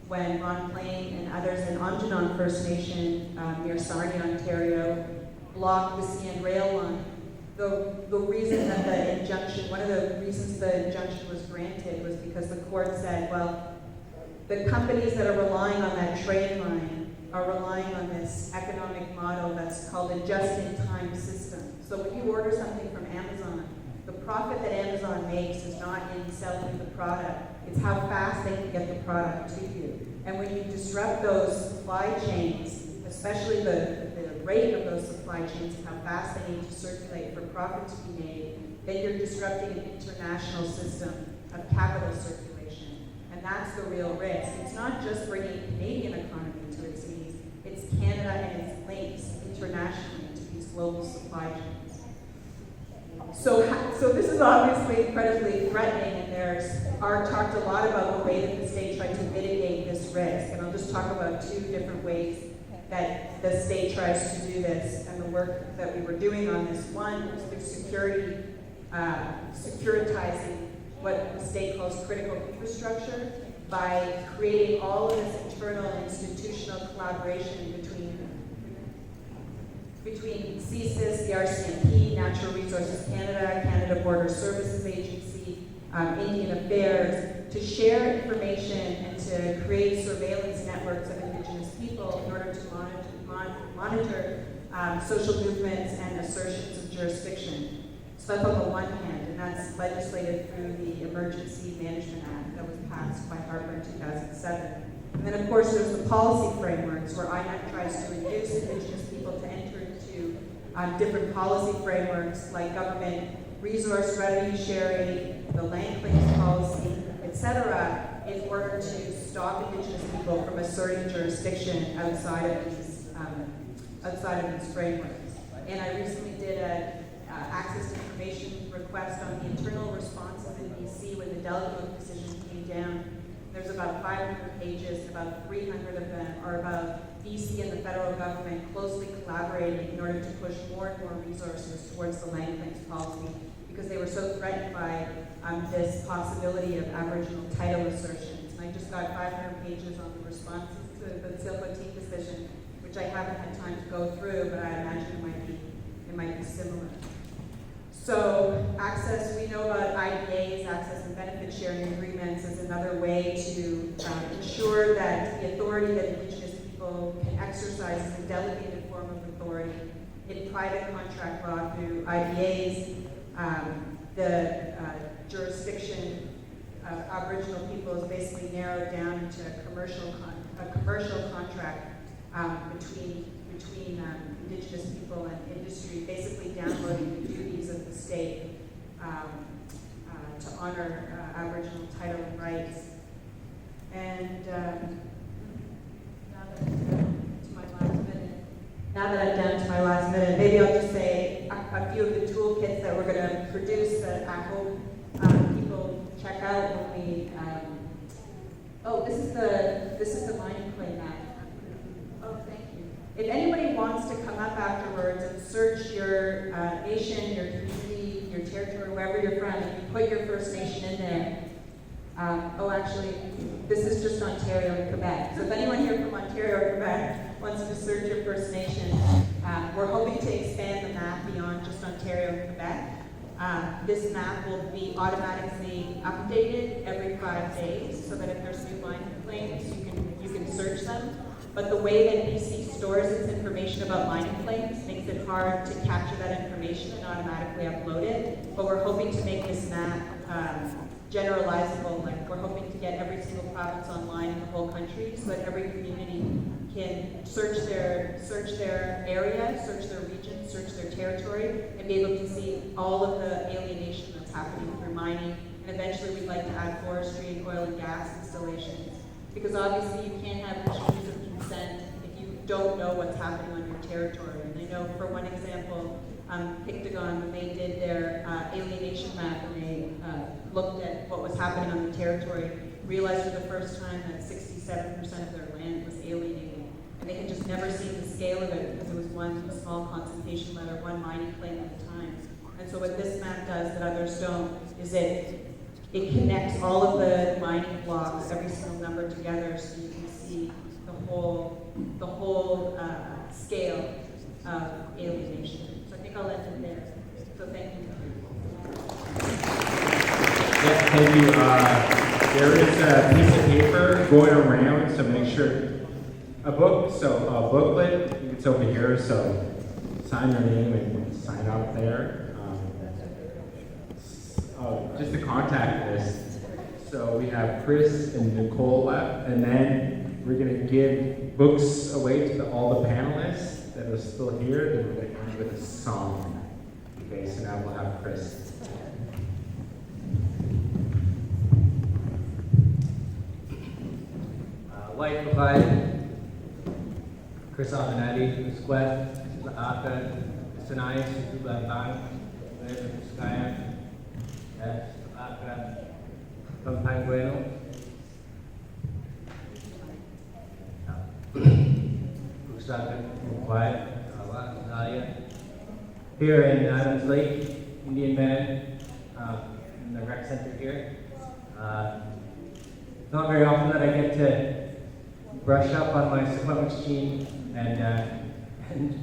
when Ron Plain and others in Aamjiwnaang First Nation near Sarnia, Ontario, blocked the CN rail line. The reason that the injunction, one of the reasons the injunction was granted was because the court said, well, the companies that are relying on that train line are relying on this economic model that's called a just-in-time system. So when you order something from Amazon, the profit that Amazon makes is not in selling the product, it's how fast they can get the product to you. And when you disrupt those supply chains, especially the rate of those supply chains and how fast they need to circulate for profit to be made, then you're disrupting an international system of capital circulation. And that's the real risk. It's not just bringing the Canadian economy to its knees, it's Canada and its links internationally to these global supply chains. So this is obviously incredibly threatening, and Art talked a lot about the way that the state tried to mitigate this risk, and I'll just talk about two different ways that the state tries to do this, and the work that we were doing on this. One was through securitizing what the state calls critical infrastructure by creating all of this internal institutional collaboration between CSIS, the RCMP, Natural Resources Canada, Canada Border Services Agency, Indian Affairs, to share information and to create surveillance networks of Indigenous people in order to monitor social movements and assertions of jurisdiction. So that's on the one hand, and that's legislated through the Emergency Management Act that was passed by Harper in 2007. And then, of course, there's the policy frameworks where INAC tries to induce Indigenous people to enter into different policy frameworks like government resource revenue sharing, the land claims policy, etc., in order to stop Indigenous people from asserting jurisdiction outside of these frameworks. And I recently did an access to information request on the internal responses in BC when the delegate decision came down. There's about 500 pages, about 300 of them are about BC and the federal government closely collaborating in order to push more and more resources towards the land claims policy because they were so threatened by this possibility of Aboriginal title assertions. And I just got 500 pages on the responses the Secwepemc decision, which I haven't had time to go through, but I imagine it might be similar. So access, we know about IDAs, access and benefit sharing agreements, is another way to ensure that the authority that Indigenous people can exercise is a delegated form of authority. In private contract law through IDAs, the jurisdiction of Aboriginal people is basically narrowed down to a commercial contract between Indigenous people and industry, basically downloading the duties of the state to honor Aboriginal title and rights. And now that I'm down to my last minute, maybe I'll just say a few of the toolkits that we're going to produce that I hope people check out when we. This is the mining claim map. Oh, thank you. If anybody wants to come up afterwards and search your nation, your community, your territory, wherever you're from, and you put your First Nation in there. Actually, this is just Ontario and Quebec. So if anyone here from Ontario or Quebec wants to search your First Nation, we're hoping to expand the map beyond just Ontario and Quebec. This map will be automatically updated every 5 days, so that if there's new mining claims, you can search them. But the way that BC stores its information about mining claims makes it hard to capture that information and automatically upload it. But we're hoping to make this map generalizable. Like, we're hoping to get every single province online in the whole country, so that every community can search their area, search their region, search their territory, and be able to see all of the alienation that's happening through mining. And eventually we'd like to add forestry and oil and gas installations. Because obviously you can't have issues of consent if you don't know what's happening on your territory. And I know, for one example, Pictagon, when they did their alienation map and they looked at what was happening on the territory, realized for the first time that 67% of their land was alienated. And they had just never seen the scale of it because it was one small consultation letter, one mining claim at a time. And so what this map does that others don't is it connects all of the mining blocks, every single number together, so you can see the whole scale of alienation. So I think I'll end it there. So thank you. Yeah, thank you. There is a piece of paper going around, so make sure. A booklet, it's over here, so sign your name and sign up there. Just the contact list. So we have Chris and Nicole left, and then we're going to give books away to all the panelists that are still here. Then we're going to end with a song. Okay, so now we'll have Chris. White provided. Chris Albinati, Secwepemc Ktunaxa, Secwepemc Ktunaxa, here in Adams Lake, Indian band, in the rec center here. Not very often that I get to brush up on my Secwepemc team and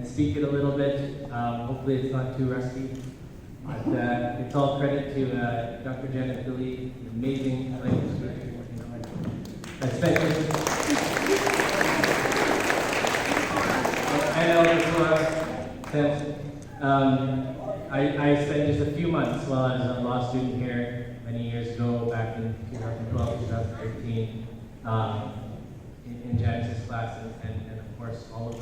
speak it a little bit. Hopefully it's not too rusty. But it's all credit to Dr. Janet Billy, an amazing language teacher. I spent I spent just a few months while I was a law student here many years ago, back in 2012, 2013. In Janice's classes, and of course all of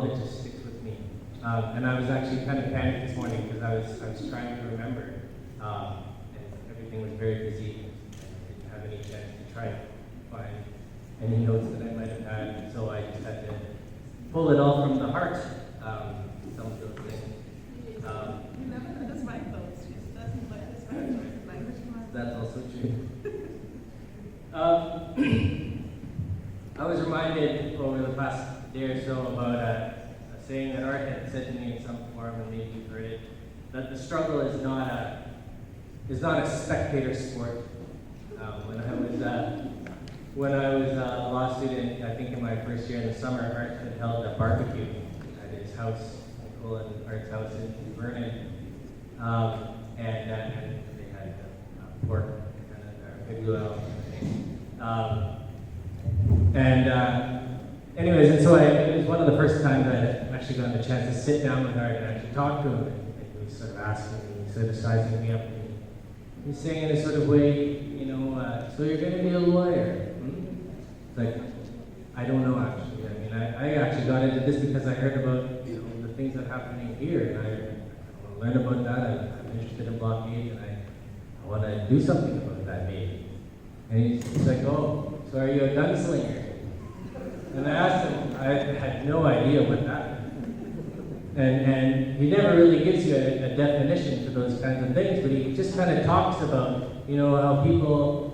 it just sticks with me. And I was actually kind of panicked this morning because I was trying to remember, and everything was very busy. I didn't have any chance to try to find any notes that I might have had, so I just had to pull it all from the heart. Some of those things. That's also true. I was reminded over the past day or so about a saying that Art had said to me in some form, and maybe you've heard it, that the struggle is not a spectator sport. When I was when I was a law student, I think in my first year in the summer, Art had held a barbecue at his house, Nicole and Art's house in Vernon. And they had pork and big luau. Anyways, and so it was one of the first times I had actually gotten the chance to sit down with Art and actually talk to him. And he was sort of asking me, sort of sizing me up. And he's saying in a sort of way, so you're going to be a lawyer? It's like, I don't know actually. I mean, I actually got into this because I heard about the things that are happening here, and I want to learn about that. I'm interested in blockade, and I want to do something about that maybe. And he's like, oh, so are you a gunslinger? And I asked him, I had no idea what that meant. And he never really gives you a definition for those kinds of things, but he just kind of talks about, how people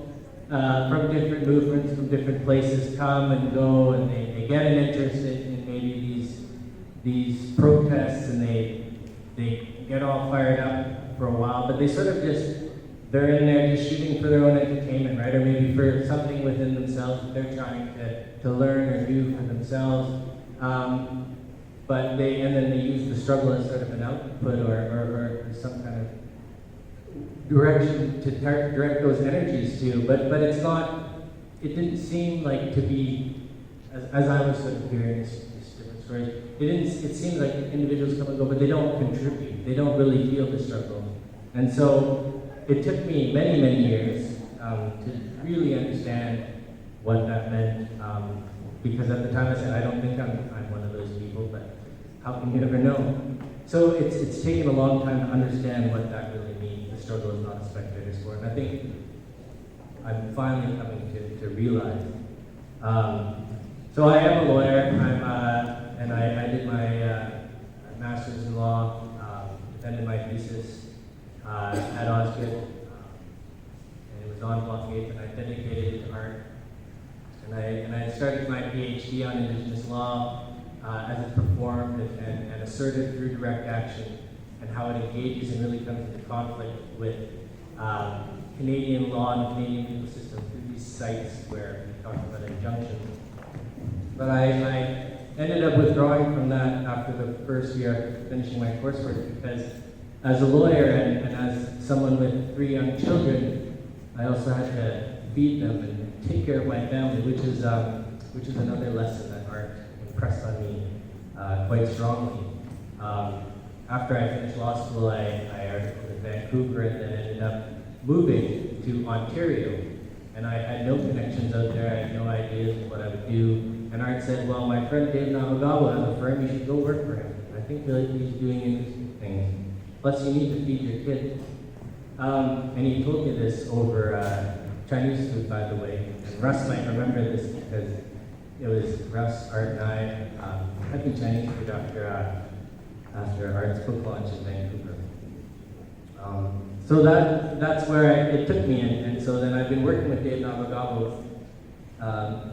from different movements, from different places come and go, and they get an interest in maybe these protests, and they get all fired up for a while, but they sort of they're in there just shooting for their own entertainment, right? Or maybe for something within themselves that they're trying to learn or do for themselves. But then they use the struggle as sort of an output or some kind of direction to direct those energies to. But it's not, it didn't seem like to be, as I was sort of hearing these different stories, it seems like individuals come and go, but they don't contribute. They don't really feel the struggle. And so it took me many, many years to really understand what that meant, because at the time I said, I don't think I'm one of those people, but how can you ever know? So it's taken a long time to understand what that really means. The struggle is not a spectator sport. And I think I'm finally coming to realize. So I am a lawyer, and I did my master's in law, defended my thesis at Osgood, and it was on blockade, and I dedicated it to art. And I started my Ph.D. on Indigenous law as it's performed and asserted through direct action, and how it engages and really comes into conflict with Canadian law and the Canadian legal system through these sites where we talk about injunctions. But I ended up withdrawing from that after the first year after finishing my coursework, because as a lawyer and as someone with 3 young children, I also had to feed them and take care of my family, which is another lesson that art impressed on me quite strongly. After I finished law school, I articled in Vancouver and then ended up moving to Ontario. And I had no connections out there. I had no ideas of what I would do. And Art said, well, my friend Dave Namagawa has a firm, you should go work for him. I think he's doing interesting things. Plus, you need to feed your kids. And he told me this over Chinese food, by the way. And Russ might remember this because it was Russ, Art, and I had been Chinese food after Art's book launch in Vancouver. So that's where it took me, and so then I've been working with Dave Namagawa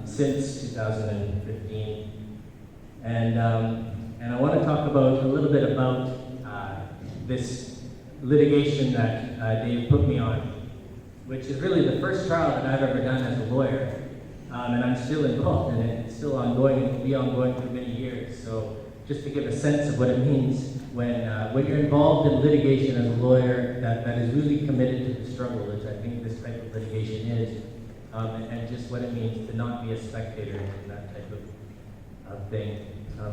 since 2015, and I want to talk about a little bit about this litigation that Dave put me on, which is really the first trial that I've ever done as a lawyer, and I'm still involved in it. It's still ongoing and will be ongoing for many years. So just to give a sense of what it means when you're involved in litigation as a lawyer that is really committed to the struggle, which I think this type of litigation is, and just what it means to not be a spectator in that type of thing.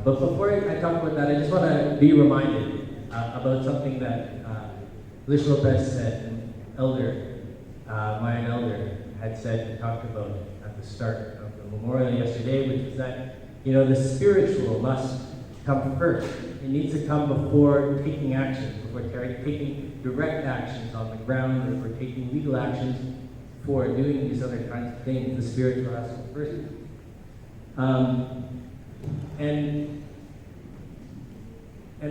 But before I talk about that, I just want to be reminded about something that Lish Lopez said, Mayan elder, had said and talked about at the start of the memorial yesterday, which is that, the spiritual must come first. It needs to come before taking action, before taking direct actions on the ground, or for taking legal actions for doing these other kinds of things. The spiritual has to come first. And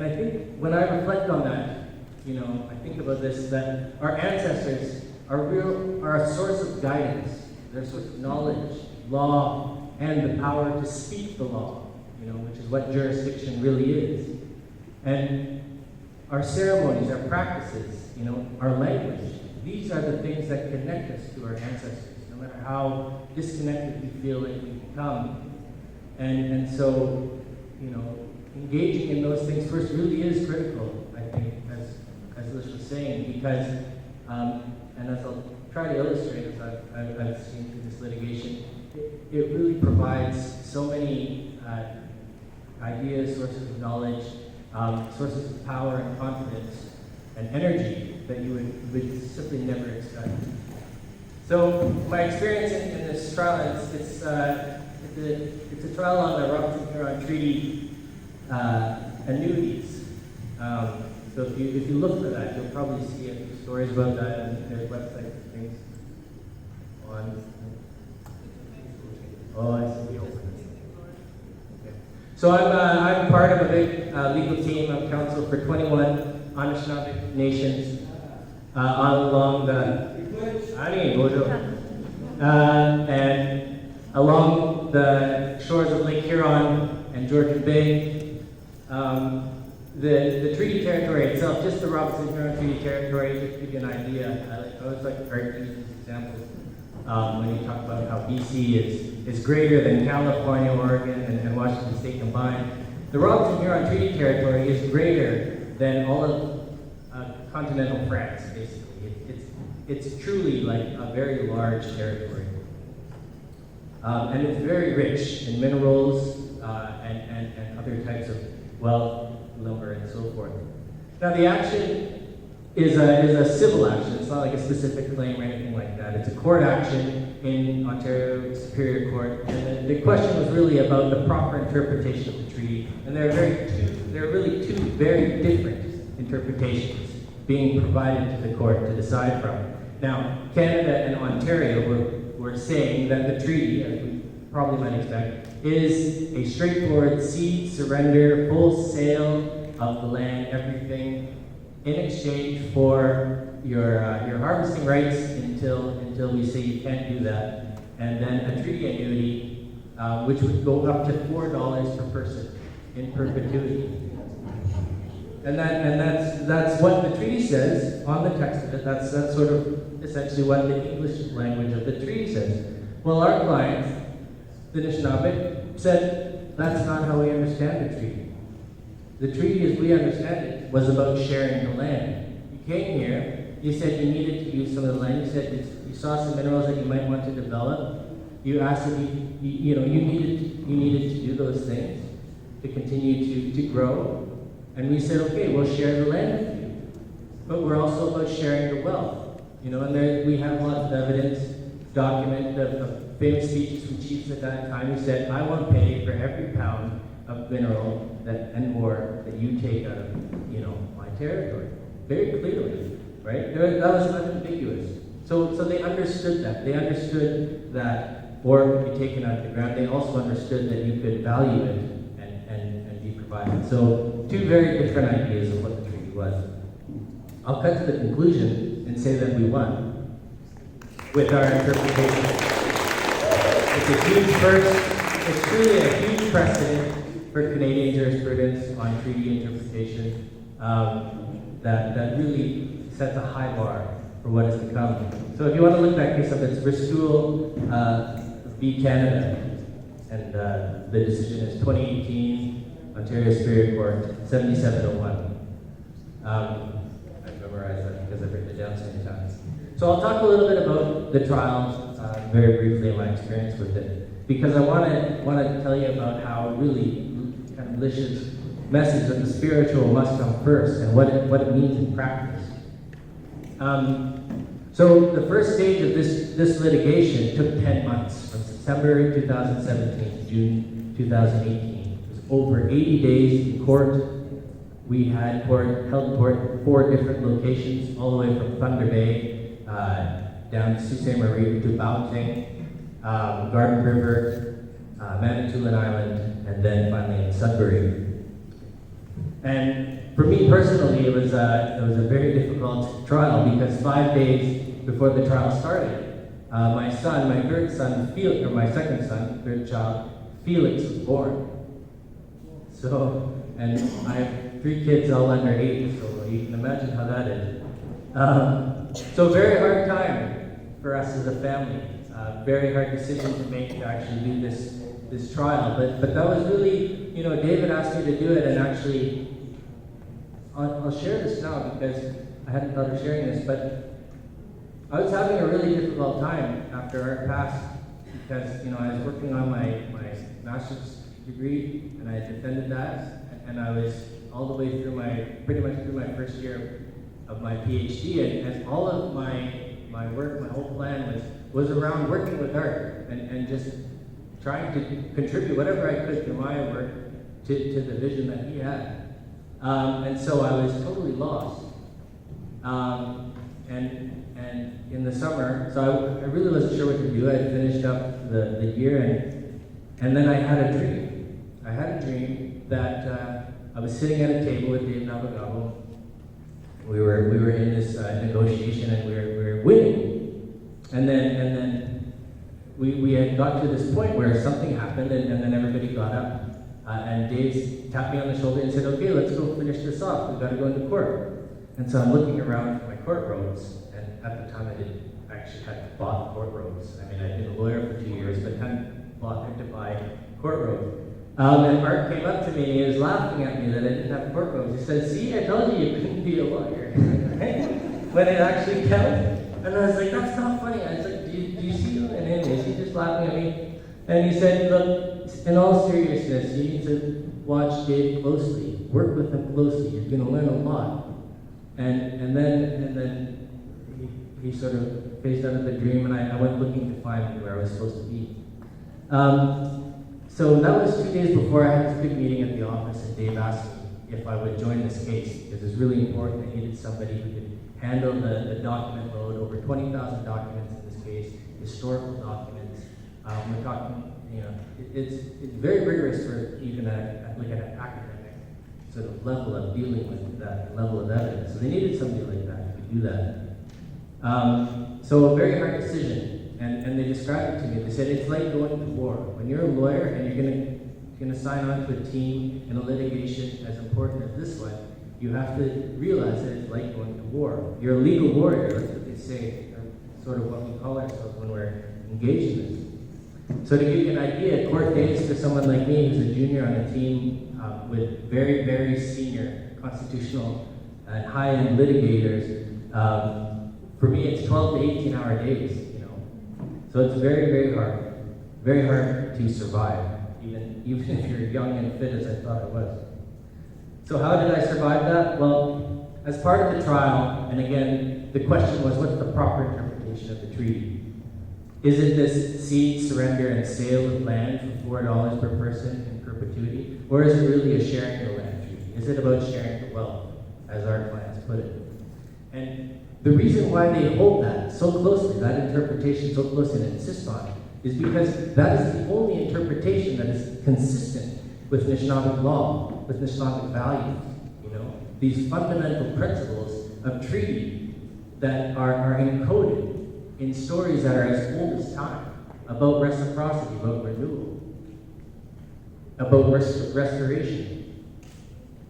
I think when I reflect on that, I think about this, that our ancestors are a source of guidance. They're a source of knowledge, law, and the power to speak the law, which is what jurisdiction really is. And our ceremonies, our practices, our language, these are the things that connect us to our ancestors. No no matter how disconnected we feel like we become. And so, engaging in those things first really is critical, I think, as Lish was saying, because, and as I'll try to illustrate, as I've seen through this litigation, it really provides so many ideas, sources of knowledge, sources of power and confidence and energy that you would simply never expect. So my experience in this trial, it's a trial on the Robertson Huron Treaty annuities. So if you look for that, you'll probably see a few stories about that, and there's websites and things on. Oh, I see. Okay. So I'm part of a big legal team. I'm counsel for 21 Anishinaabe nations along the and along the shores of Lake Huron and Georgian Bay. The treaty territory itself, just the Robertson Huron Treaty Territory, just to give you an idea, I always like to use this example when you talk about how BC is greater than California, Oregon, and Washington State combined. The Robertson Huron Treaty Territory is greater than all of continental France, basically. It's truly like a very large territory. And it's very rich in minerals and other types of wealth, lumber, and so forth. Now the action is a civil action. It's not like a specific claim or anything like that. It's a court action in Ontario Superior Court. And the question was really about the proper interpretation of the treaty. And there are really two very different interpretations being provided to the court to decide from. Now, Canada and Ontario were saying that the treaty, as we probably might expect, is a straightforward cede, surrender, full sale of the land, everything, in exchange for your harvesting rights until we say you can't do that, and then a treaty annuity, which would go up to $4 per person in perpetuity. And that's what the treaty says on the text of it. That's sort of essentially what the English language of the treaty says. Well, our clients, the Anishinaabe, said that's not how we understand the treaty. The treaty, as we understand it, was about sharing the land. You came here, you said you needed to use some of the land. You said you saw some minerals that you might want to develop. You asked if you needed to do those things to continue to grow. And we said, okay, we'll share the land with you. But we're also about sharing the wealth. And there, we have lots of evidence, document of famous speeches from chiefs at that time who said, I want to pay for every pound of mineral and more that you take out of, my territory. Very clearly, right? That was unambiguous. So they understood that. They understood that ore could be taken out of the ground. They also understood that you could value it and be provided. So two very different ideas of what the treaty was. I'll cut to the conclusion and say that we won with our interpretation. It's a huge first. It's truly a huge precedent for Canadian jurisprudence on treaty interpretation that really sets a high bar for what is to come. So if you want to look that case up, it's Ristoul v. Canada, and the decision is 2018, Ontario Superior Court, 7701. I've memorized that because I've written it down so many times. So I'll talk a little bit about the trial, very briefly, and my experience with it, because I want to tell you about how really kind of Lish's message that the spiritual must come first and what it means in practice. So the first stage of this litigation took 10 months, from September 2017 to June 2018. It was over 80 days in court. We had held court in 4 different locations, all the way from Thunder Bay down to Sault Ste. Marie to Baoting, Garden River, Manitoulin Island, and then finally in Sudbury. And for me personally, it was a very difficult trial because 5 days before the trial started, my third son, Felix, or my second son, third child, Felix, was born. So, and I have 3 kids all under 8, so you can imagine how that is. So very hard time for us as a family. very hard decision to make to actually do this trial. But that was really, David asked me to do it, and actually, I'll share this now because I hadn't thought of sharing this, but I was having a really difficult time after Art passed because, I was working on my master's degree, and I defended that, and I was all the way through pretty much through my first year of my Ph.D. and all of my work, my whole plan was around working with Art and just trying to contribute whatever I could through my work to the vision that he had. And so I was totally lost. And in the summer, so I really wasn't sure what to do. I had finished up the year, and then I had a dream. I had a dream that I was sitting at a table with Dave Navagabo. We were in this negotiation, and we were winning. And then we had got to this point where something happened, and then everybody got up. And Dave tapped me on the shoulder and said, "Okay, let's go finish this off. We've got to go into court." And so I'm looking around for my court robes, and at the time I actually hadn't bought court robes. I mean, I'd been a lawyer for 2 years, but hadn't bothered to buy court robes. And Art came up to me and he was laughing at me that I didn't have court robes. He said, "See, I told you couldn't be a lawyer." When it actually counted. And I was like, "That's not funny." I was like, do you see him? And anyways, he just laughing at me. And he said, "Look, in all seriousness, you need to watch Dave closely. Work with him closely. You're going to learn a lot." And then he sort of phased out of the dream, and I went looking to find where I was supposed to be. So that was 2 days before I had this big meeting at the office, and Dave asked me if I would join this case, because it was really important. I needed somebody who could handle the document load, over 20,000 documents in this case, historical documents. We're talking, it's very rigorous for even an academic sort of level of dealing with that level of evidence. So they needed somebody like that who could do that. So a very hard decision. And they described it to me. They said it's like going to war. When you're a lawyer and you're gonna sign on to a team in a litigation as important as this one, you have to realize that it's like going to war. You're a legal warrior. That's what they say, or sort of what we call ourselves when we're engaged in this. So to give you an idea, court days for someone like me who's a junior on a team with very, very senior constitutional and high-end litigators, for me it's 12 to 18-hour days. So it's very, very hard to survive, even if you're young and fit as I thought I was. So how did I survive that? Well, as part of the trial, and again, the question was, what's the proper interpretation of the treaty? Is it this cede, surrender, and sale of land for $4 per person in perpetuity? Or is it really a sharing the land treaty? Is it about sharing the wealth, as our clients put it? And the reason why they hold that so closely, that interpretation so closely and insist on it, is because that is the only interpretation that is consistent with Anishinaabeg law, with Anishinaabeg values. These fundamental principles of treaty that are encoded in stories that are as old as time, about reciprocity, about renewal, about restoration,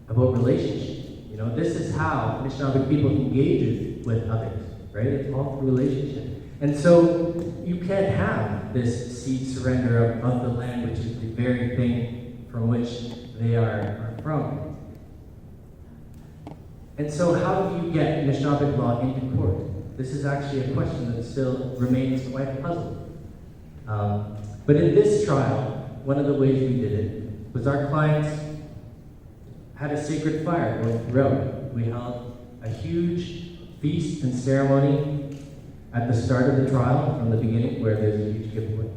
about relationship. This is how Anishinaabe people engage with others, right? It's all through relationship. And so you can't have this cede surrender of the land, which is the very thing from which they are from. And so how do you get Anishinaabe law into court? This is actually a question that still remains quite a puzzle. But in this trial, one of the ways we did it was our clients had a sacred fire going throughout. We held a huge feast and ceremony at the start of the trial, from the beginning, where there's a huge giveaway.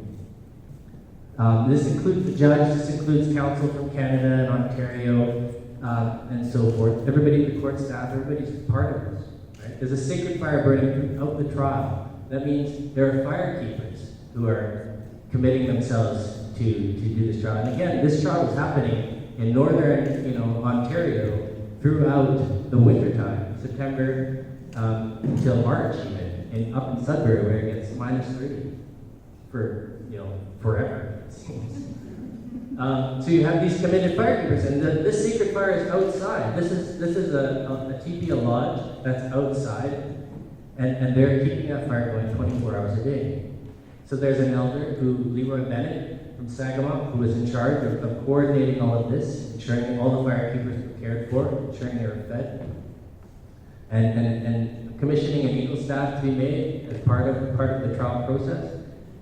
This includes the judge, this includes counsel from Canada and Ontario, and so forth. Everybody, the court staff, everybody's part of this. Right? There's a sacred fire burning throughout the trial. That means there are firekeepers who are committing themselves to do this trial. And again, this trial was happening in northern, Ontario throughout the wintertime, September until March even, and up in Sudbury where it gets -30 for, forever, it seems. So you have these committed firekeepers, and this sacred fire is outside. This is a teepee, a lodge that's outside, and they're keeping that fire going 24 hours a day. So there's an elder Leroy Bennett from Sagamore, who was in charge of coordinating all of this, ensuring all the firekeepers were cared for, ensuring they were fed, and commissioning an equal staff to be made as part of the trial process.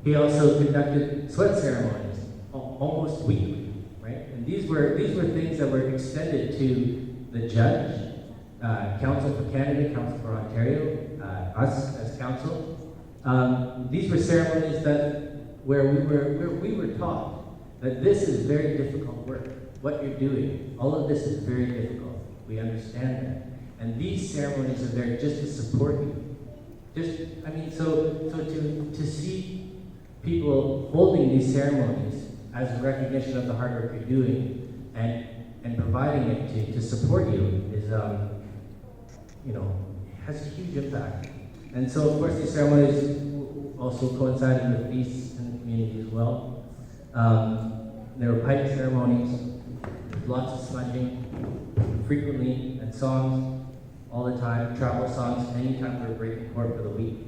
He also conducted sweat ceremonies almost weekly, right? And these were things that were extended to the judge, Council for Canada, Council for Ontario, us as council. These were ceremonies where we were taught that this is very difficult work. What you're doing, all of this is very difficult. We understand that. And these ceremonies are there just to support you. So to see people holding these ceremonies as a recognition of the hard work you're doing and providing it to support you is, has a huge impact. And so, of course, these ceremonies also coincided with feasts in the community as well. There were pipe ceremonies, lots of smudging, frequently, and songs all the time, travel songs, anytime we were breaking court for the week.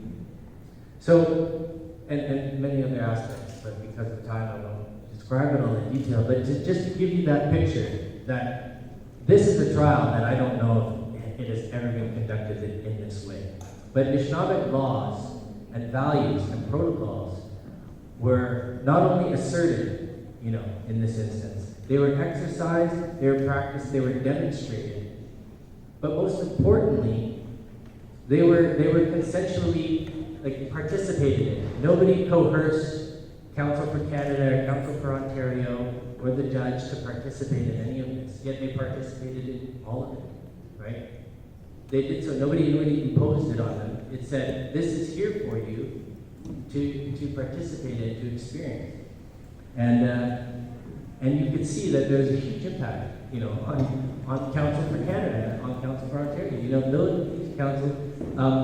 So, and many other aspects, but because of time, I won't describe it all in detail. But just to give you that picture, that this is a trial that I don't know if it has ever been conducted in this way. But Anishinaabeg laws and values and protocols were not only asserted, in this instance, they were exercised, they were practiced, they were demonstrated, but most importantly, they were consensually participated in. Nobody coerced Council for Canada or Council for Ontario or the judge to participate in any of this, yet they participated in all of it, right? They did so. Nobody imposed it on them. It said, this is here for you to participate in, to experience. And you could see that there's a huge impact, on Council for Canada, on Council for Ontario. These councils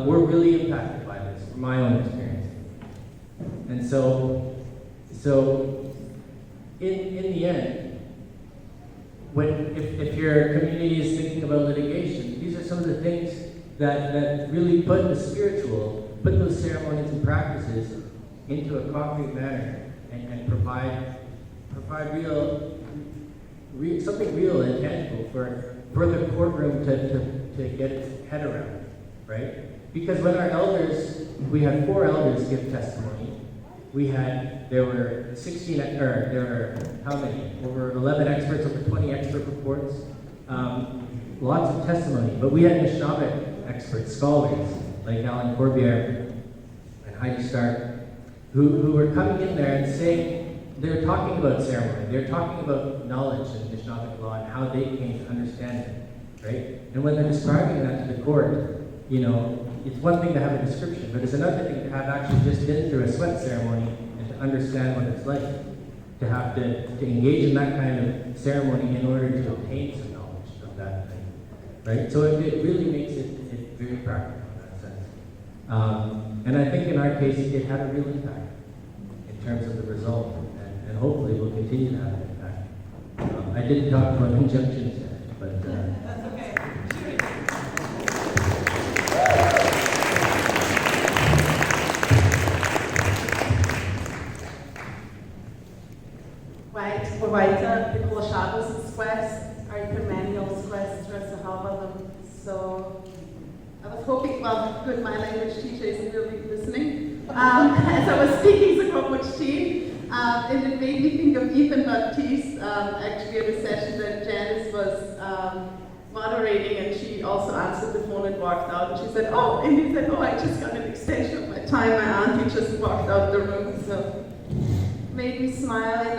were really impacted by this, from my own experience. And so in the end, if your community is thinking about litigation, these are some of the things that really put those ceremonies and practices into a concrete manner and provide something real and tangible for the courtroom to get its head around, right? Because when we had 4 elders give testimony. There were how many? Over 11 experts, over 20 expert reports, lots of testimony. But we had Anishinaabe experts, scholars, like Alan Corbier and Heidi Stark, who were coming in there and saying, they were talking about ceremony, they were talking about knowledge in Anishinaabe law and how they came to understand it, right? And when they're describing that to the court, it's one thing to have a description, but it's another thing to have actually just been through a sweat ceremony and to understand what it's like to have to engage in that kind of ceremony in order to obtain some knowledge of that thing, right? So it really makes it very practical in that sense. And I think in our case, it had a real impact in terms of the result, and hopefully will continue to have an impact. I didn't talk about injunctions yet, but... That's okay. Shiri. Weiter, Nicole Schabus' quest, Arthur Manuel's quest, rest of half of them. So I was hoping, good, my language teacher isn't really listening. As I was speaking Secwepemc, and it made me think of Ethan Baptiste, actually at a session that Janice was moderating, and she also answered the phone and walked out, and she said, I just got an extension of my time. My auntie just walked out the room, so made me smile. And